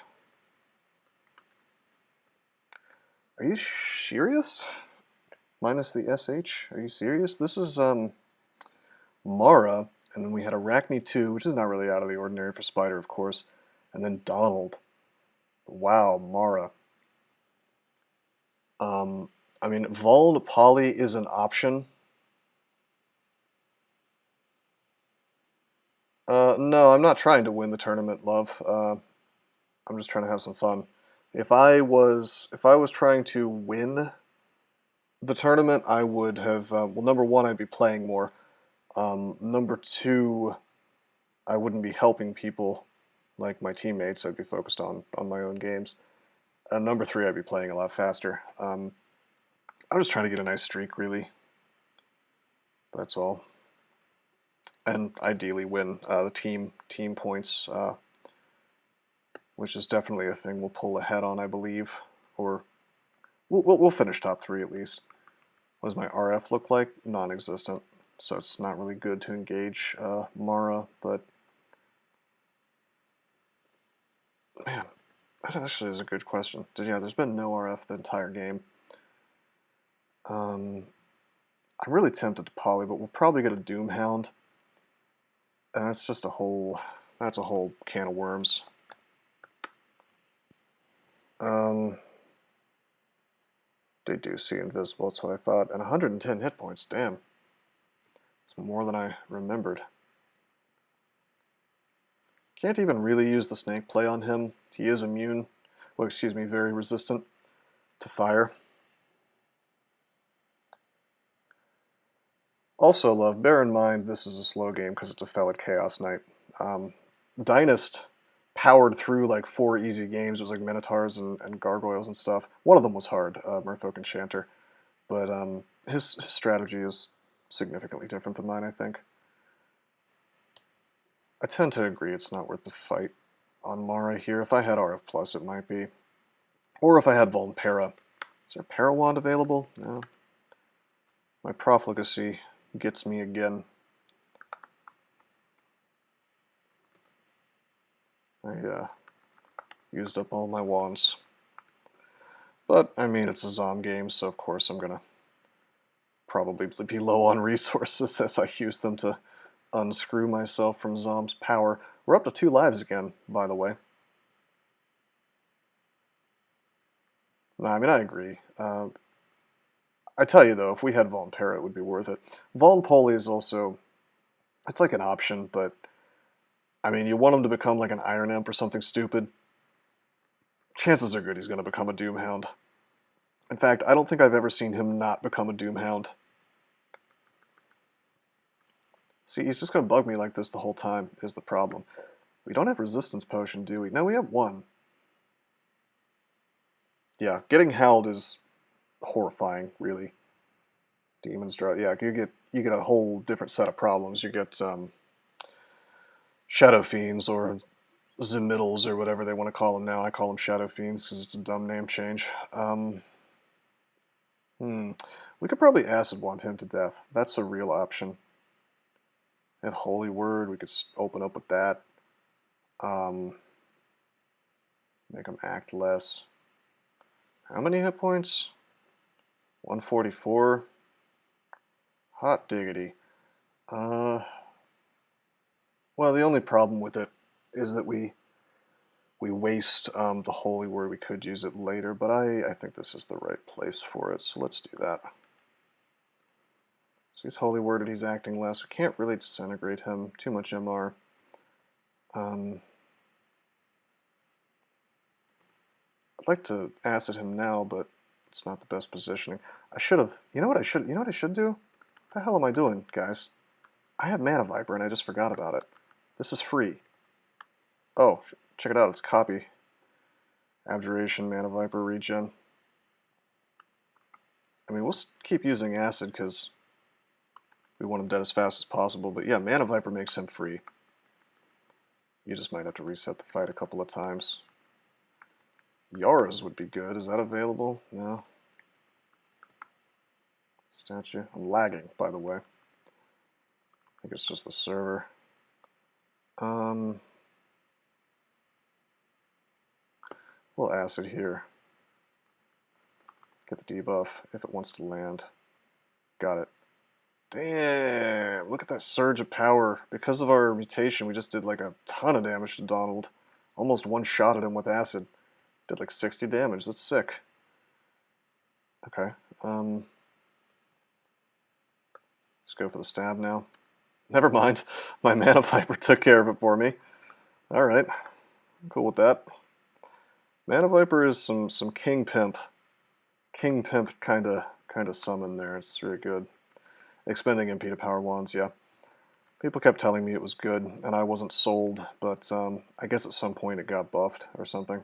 Are you serious? Minus the SH? Are you serious? This is Mara, and then we had Arachne 2, which is not really out of the ordinary for Spider, of course, and then Donald. Wow, Mara. I mean, Vuln Poly is an option. No, I'm not trying to win the tournament, love. I'm just trying to have some fun. If I was trying to win the tournament, I would have, well, number one, I'd be playing more. Number two, I wouldn't be helping people like my teammates. I'd be focused on my own games. And number three, I'd be playing a lot faster. I'm just trying to get a nice streak, really. That's all. And ideally win the team points, which is definitely a thing we'll pull ahead on, I believe. Or we'll finish top three at least. What does my RF look like? Non-existent. So it's not really good to engage Mara, but man, that actually is a good question. Yeah, there's been no RF the entire game. I'm really tempted to poly, but we'll probably get a Doomhound. And that's just a whole can of worms. They do see invisible, that's what I thought. And 110 hit points, damn. It's more than I remembered. Can't even really use the snake play on him. He is immune, well, excuse me, very resistant to fire. Also, love, bear in mind this is a slow game because it's a Felid Chaos Knight. Dynast powered through like 4 easy games. It was like Minotaurs and Gargoyles and stuff. One of them was hard, Merfolk Enchanter. But his strategy is significantly different than mine, I think. I tend to agree it's not worth the fight on Mara here. If I had RF Plus, it might be. Or if I had Vuln Para. Is there Para Wand available? No. My profligacy gets me again. I used up all my wands. But, I mean, it's a Zom game, so of course I'm going to probably be low on resources as I use them to unscrew myself from Zom's power. We're up to 2 lives again, by the way. No, I mean, I agree. I tell you, though, if we had Vuln Para, it would be worth it. Vuln Poly is also... it's like an option, but I mean, you want him to become like an Iron Imp or something stupid. Chances are good he's going to become a Doomhound. In fact, I don't think I've ever seen him not become a Doomhound. See, he's just going to bug me like this the whole time, is the problem. We don't have Resistance Potion, do we? No, we have one. Yeah, getting howled is horrifying, really. Demons draw. Yeah, you get a whole different set of problems. You get Shadow Fiends or Zimiddles or whatever they want to call them now. I call them Shadow Fiends because it's a dumb name change. We could probably Acid Wand him to death. That's a real option. And Holy Word, we could open up with that. Make him act less. How many hit points? 144. Hot diggity. Well, the only problem with it is that we waste the Holy Word. We could use it later, but I think this is the right place for it, so let's do that. So he's Holy Worded, he's acting less. We can't really disintegrate him. Too much MR. I'd like to acid him now, but it's not the best positioning. I should have. You know what I should do? What the hell am I doing, guys? I have Mana Viper and I just forgot about it. This is free. Oh, check it out. It's copy. Abjuration, Mana Viper, regen. I mean, we'll keep using acid because we want him dead as fast as possible. But yeah, Mana Viper makes him free. You just might have to reset the fight a couple of times. Yara's would be good. Is that available? No. Statue. I'm lagging, by the way. I think it's just the server. We'll acid here. Get the debuff if it wants to land. Got it. Damn, look at that surge of power. Because of our mutation, we just did like a ton of damage to Donald. Almost one-shotted him with acid. Did like 60 damage. That's sick. Okay. Let's go for the stab now. Never mind. My Mana Viper took care of it for me. Alright. I'm cool with that. Mana Viper is some King Pimp. King Pimp kinda summon there. It's really good. Expending MP to power wands, yeah. People kept telling me it was good, and I wasn't sold, but I guess at some point it got buffed or something.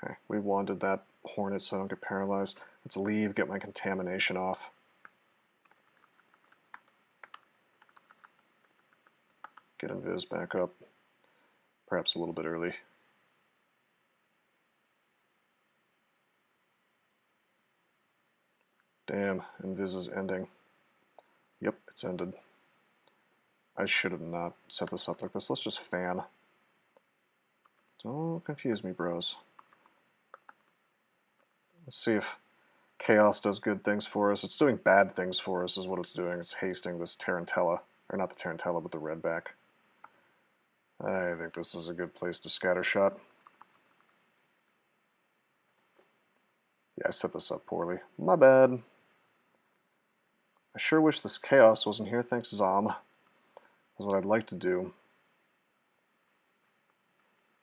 Okay, we wanted that Hornet so I don't get paralyzed. Let's leave, get my contamination off. Get Invis back up. Perhaps a little bit early. Damn, Invis is ending. Yep, it's ended. I should have not set this up like this. Let's just fan. Don't confuse me, bros. Let's see if Chaos does good things for us. It's doing bad things for us is what it's doing. It's hasting this Tarantella. Or not the Tarantella, but the Redback. I think this is a good place to scattershot. Yeah, I set this up poorly. My bad. I sure wish this Chaos wasn't here. Thanks, Zom. Because what I'd like to do...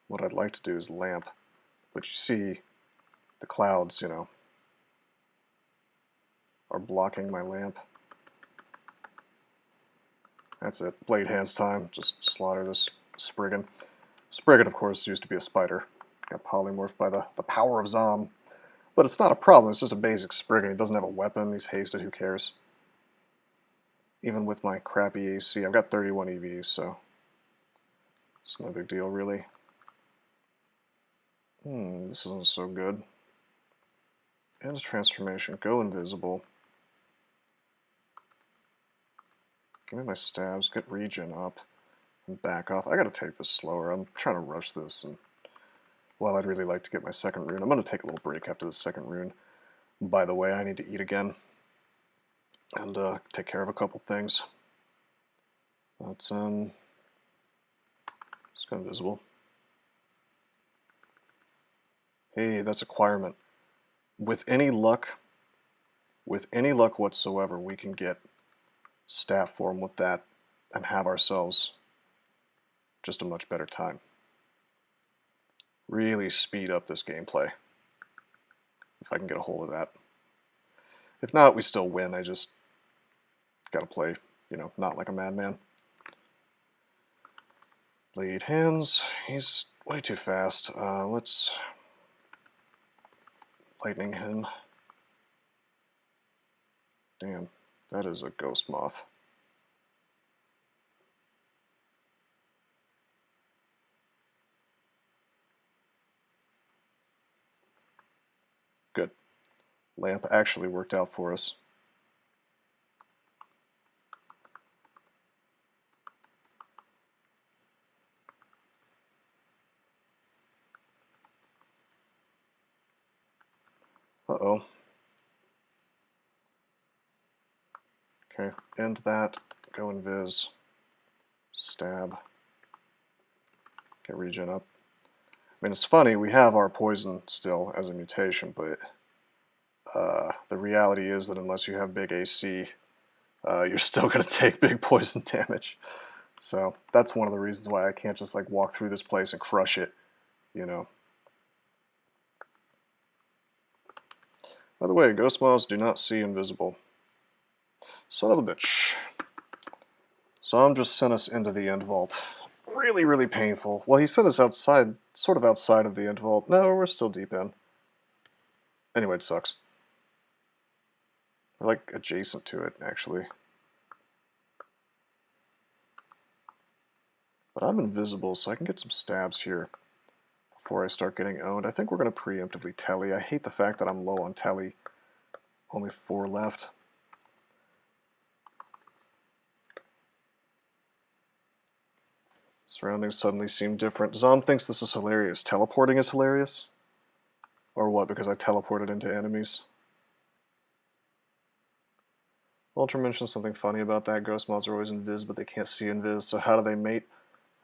What I'd like to do is lamp. But you see, the clouds, you know, are blocking my lamp. That's it. Blade hands time. Just slaughter this Spriggan. Spriggan, of course, used to be a spider. Got polymorphed by the power of Zom. But it's not a problem. It's just a basic Spriggan. He doesn't have a weapon. He's hasted. Who cares? Even with my crappy AC. I've got 31 EVs, so it's no big deal, really. This isn't so good. And a transformation. Go invisible. Give me my stabs. Get regen up. And back off. I gotta take this slower. I'm trying to rush this. And well, I'd really like to get my second rune. I'm gonna take a little break after the second rune. By the way, I need to eat again. And take care of a couple things. Let's go invisible. Hey, that's acquirement. With any luck, with any luck whatsoever, we can get staff form with that and have ourselves just a much better time. Really speed up this gameplay, if I can get a hold of that. If not, we still win. I just gotta play, you know, not like a madman. Blade hands. He's way too fast. Let's lightning him. Damn, that is a ghost moth. Good. Lamp actually worked out for us. Uh-oh. Okay, end that, go invis, stab, get regen up. I mean, it's funny, we have our poison still as a mutation, but the reality is that unless you have big AC, you're still going to take big poison damage. So that's one of the reasons why I can't just like walk through this place and crush it, you know. By the way, ghost moths do not see invisible. Son of a bitch. Zom just sent us into the end vault. Really, really painful. Well, he sent us outside, sort of outside of the end vault. No, we're still deep in. Anyway, it sucks. We're like adjacent to it, actually. But I'm invisible, so I can get some stabs here before I start getting owned. I think we're going to preemptively telly. I hate the fact that I'm low on telly. Only 4 left. Surroundings suddenly seem different. Zom thinks this is hilarious. Teleporting is hilarious? Or what, because I teleported into enemies? Ultra mentioned something funny about that. Ghost moths are always invis, but they can't see invis, so how do they mate?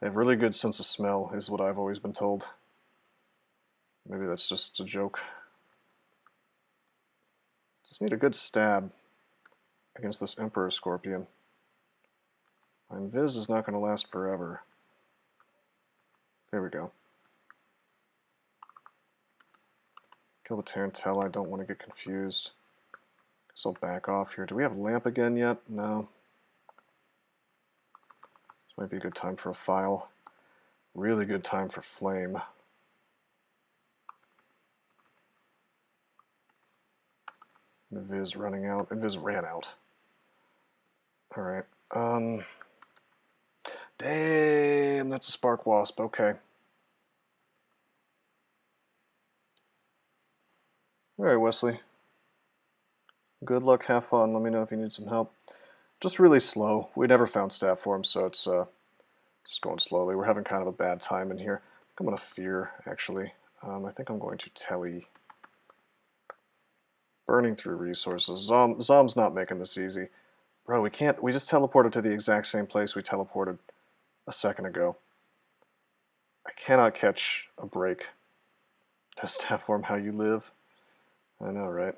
They have really good sense of smell, is what I've always been told. Maybe that's just a joke. Just need a good stab against this Emperor Scorpion. My invis is not going to last forever. There we go. Kill the Tarantella. I don't want to get confused. Guess I'll back off here. Do we have lamp again yet? No. This might be a good time for a file. Really good time for flame. Invis running out. Invis ran out. Alright. Damn, that's a spark wasp. Okay. Alright, Wesley. Good luck, have fun. Let me know if you need some help. Just really slow. We never found staff for him, so it's just going slowly. We're having kind of a bad time in here. I'm going to fear, actually. I think I'm going to telly. Burning through resources. Zom's not making this easy. Bro, we can't. We just teleported to the exact same place we teleported a second ago. I cannot catch a break. To staff form how you live. I know, right?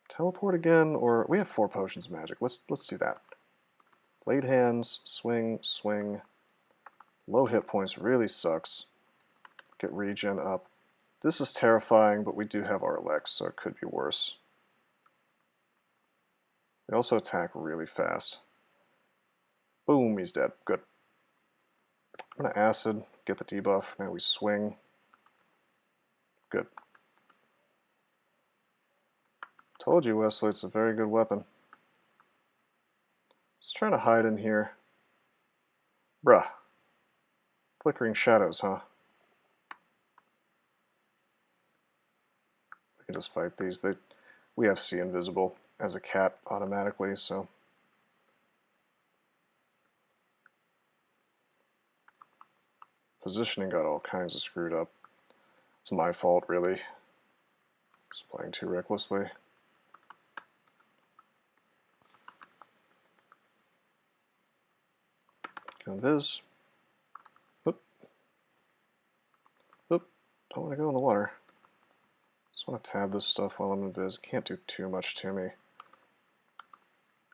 Teleport again, or we have 4 potions of magic. Let's do that. Blade hands, swing, swing. Low hit points really sucks. Get regen up. This is terrifying, but we do have our Lex, so it could be worse. They also attack really fast. Boom, he's dead. Good. I'm going to acid, get the debuff. Now we swing. Good. Told you, Wesley, it's a very good weapon. Just trying to hide in here. Bruh. Flickering shadows, huh? We can just fight these. We have see invisible as a cat automatically, so. Positioning got all kinds of screwed up. It's my fault, really. Just playing too recklessly. Invis. Oop. Oop. Don't want to go in the water. Just want to tab this stuff while I'm invis. Can't do too much to me.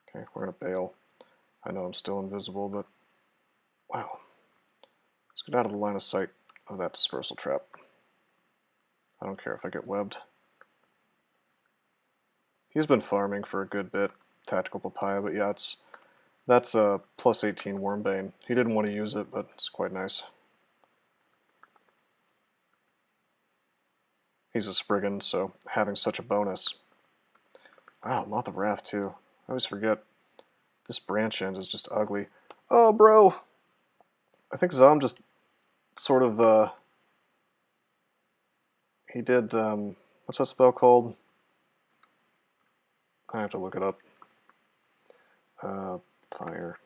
Okay, we're going to bail. I know I'm still invisible, but wow. Let's get out of the line of sight of that dispersal trap. I don't care if I get webbed. He's been farming for a good bit, Tactical Papaya, but yeah, that's a plus 18 Wormbane. He didn't want to use it, but it's quite nice. He's a Spriggan, so having such a bonus. Wow, Moth of Wrath too. I always forget. This branch end is just ugly. Oh, bro! I think Zom just sort of, he did, what's that spell called? I have to look it up. Fire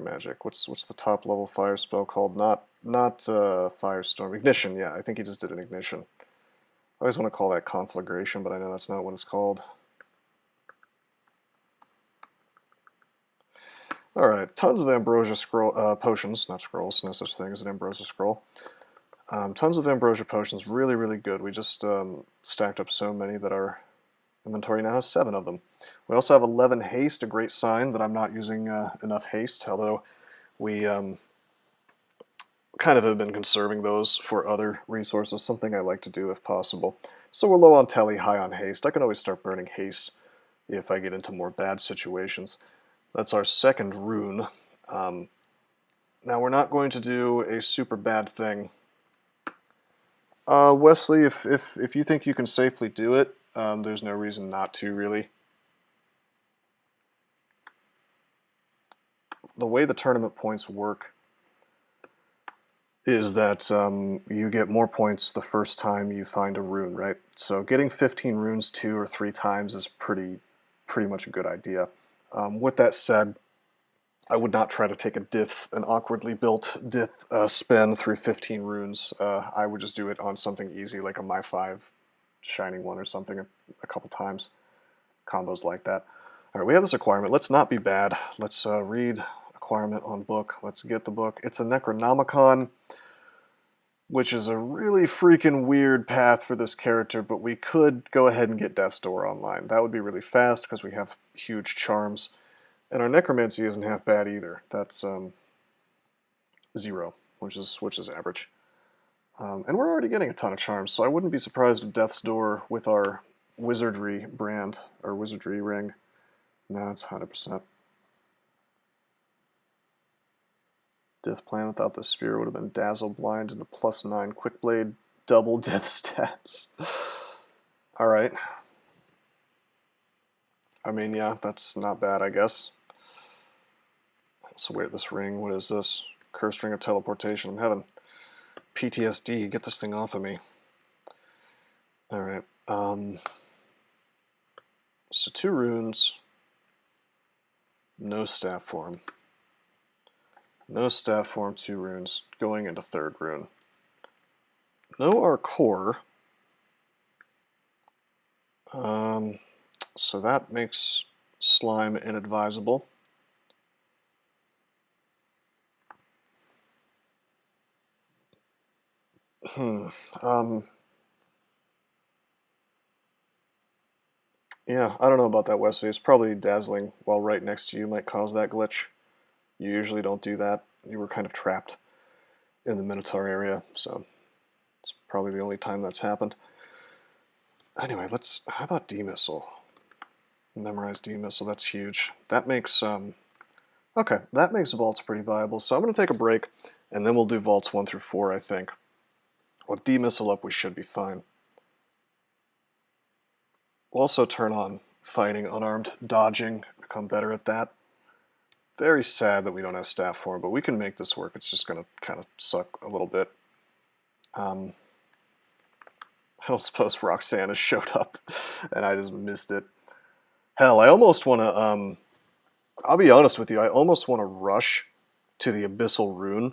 magic. What's the top level fire spell called? Not Firestorm. Ignition, yeah, I think he just did an ignition. I always want to call that conflagration, but I know that's not what it's called. Alright, tons of Ambrosia potions, not scrolls, no such thing as an Ambrosia scroll. Tons of Ambrosia potions, really, really good. We just stacked up so many that our inventory now has 7 of them. We also have 11 haste, a great sign that I'm not using enough haste, although we kind of have been conserving those for other resources, something I like to do if possible. So we're low on telly, high on haste. I can always start burning haste if I get into more bad situations. That's our second rune. Now we're not going to do a super bad thing. Wesley, if you think you can safely do it, there's no reason not to, really. The way the tournament points work is that you get more points the first time you find a rune, right? So getting 15 runes 2 or 3 times is pretty much a good idea. With that said, I would not try to take an awkwardly built Dith spin through 15 runes. I would just do it on something easy, like a My 5 Shining One or something a couple times. Combos like that. Alright, we have this acquirement. Let's not be bad. Let's read acquirement on book. Let's get the book. It's a Necronomicon, which is a really freaking weird path for this character, but we could go ahead and get Death's Door online. That would be really fast because we have huge charms. And our Necromancy isn't half bad either. That's 0, which is average. And we're already getting a ton of charms, so I wouldn't be surprised if Death's Door with our Wizardry brand, or Wizardry ring. No, it's 100%. Death Plan without the spear would have been Dazzle, Blind, and a +9 Quick Blade, double death stabs. Alright. I mean, yeah, that's not bad, I guess. So wait, this ring, what is this? Cursed Ring of Teleportation. I'm having PTSD. Get this thing off of me. Alright. So 2 runes. No staff form. No staff form, 2 runes. Going into 3rd rune. No our core. So that makes slime inadvisable. Yeah, I don't know about that, Wesley. It's probably dazzling while right next to you might cause that glitch. You usually don't do that. You were kind of trapped in the Minotaur area, so it's probably the only time that's happened. Anyway, how about D-Missile? Memorize D-Missile, that's huge. That makes, okay, that makes vaults pretty viable. So I'm going to take a break, and then we'll do vaults 1 through 4, I think. With D-Missile up, we should be fine. We'll also turn on fighting, unarmed, dodging, become better at that. Very sad that we don't have staff form, but we can make this work. It's just going to kind of suck a little bit. I don't suppose Roxanne has showed up, and I just missed it. Hell, I almost want to, I'll be honest with you, I almost want to rush to the Abyssal Rune,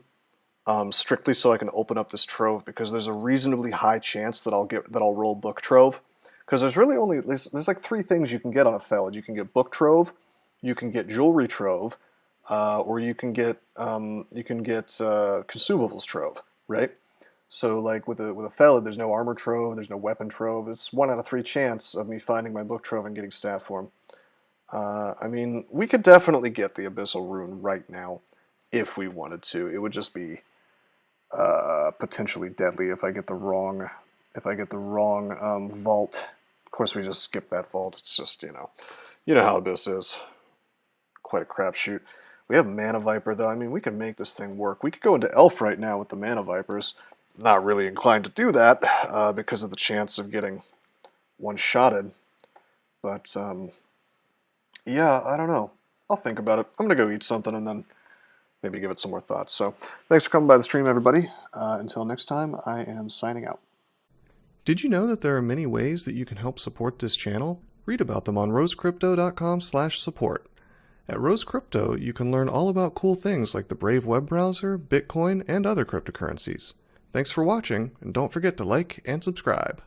strictly so I can open up this trove, because there's a reasonably high chance that I'll roll Book Trove. Because there's really only, there's like 3 things you can get on a Felid. You can get Book Trove, you can get Jewelry Trove, or you can get Consumables Trove, right? So like with a Felid, there's no armor trove, there's no weapon trove. It's 1 out of 3 chance of me finding my book trove and getting stat form. I mean, we could definitely get the Abyssal Rune right now if we wanted to. It would just be potentially deadly if I get the wrong vault. Of course, we just skip that vault. It's just, you know how Abyss is. Quite a crapshoot. We have Mana Viper, though. I mean, we can make this thing work. We could go into Elf right now with the Mana Vipers. Not really inclined to do that because of the chance of getting one-shotted. But, yeah, I don't know. I'll think about it. I'm going to go eat something and then maybe give it some more thought. So, thanks for coming by the stream, everybody. Until next time, I am signing out. Did you know that there are many ways that you can help support this channel? Read about them on rosecrypto.com/support. At Rose Crypto, you can learn all about cool things like the Brave web browser, Bitcoin, and other cryptocurrencies. Thanks for watching, and don't forget to like and subscribe.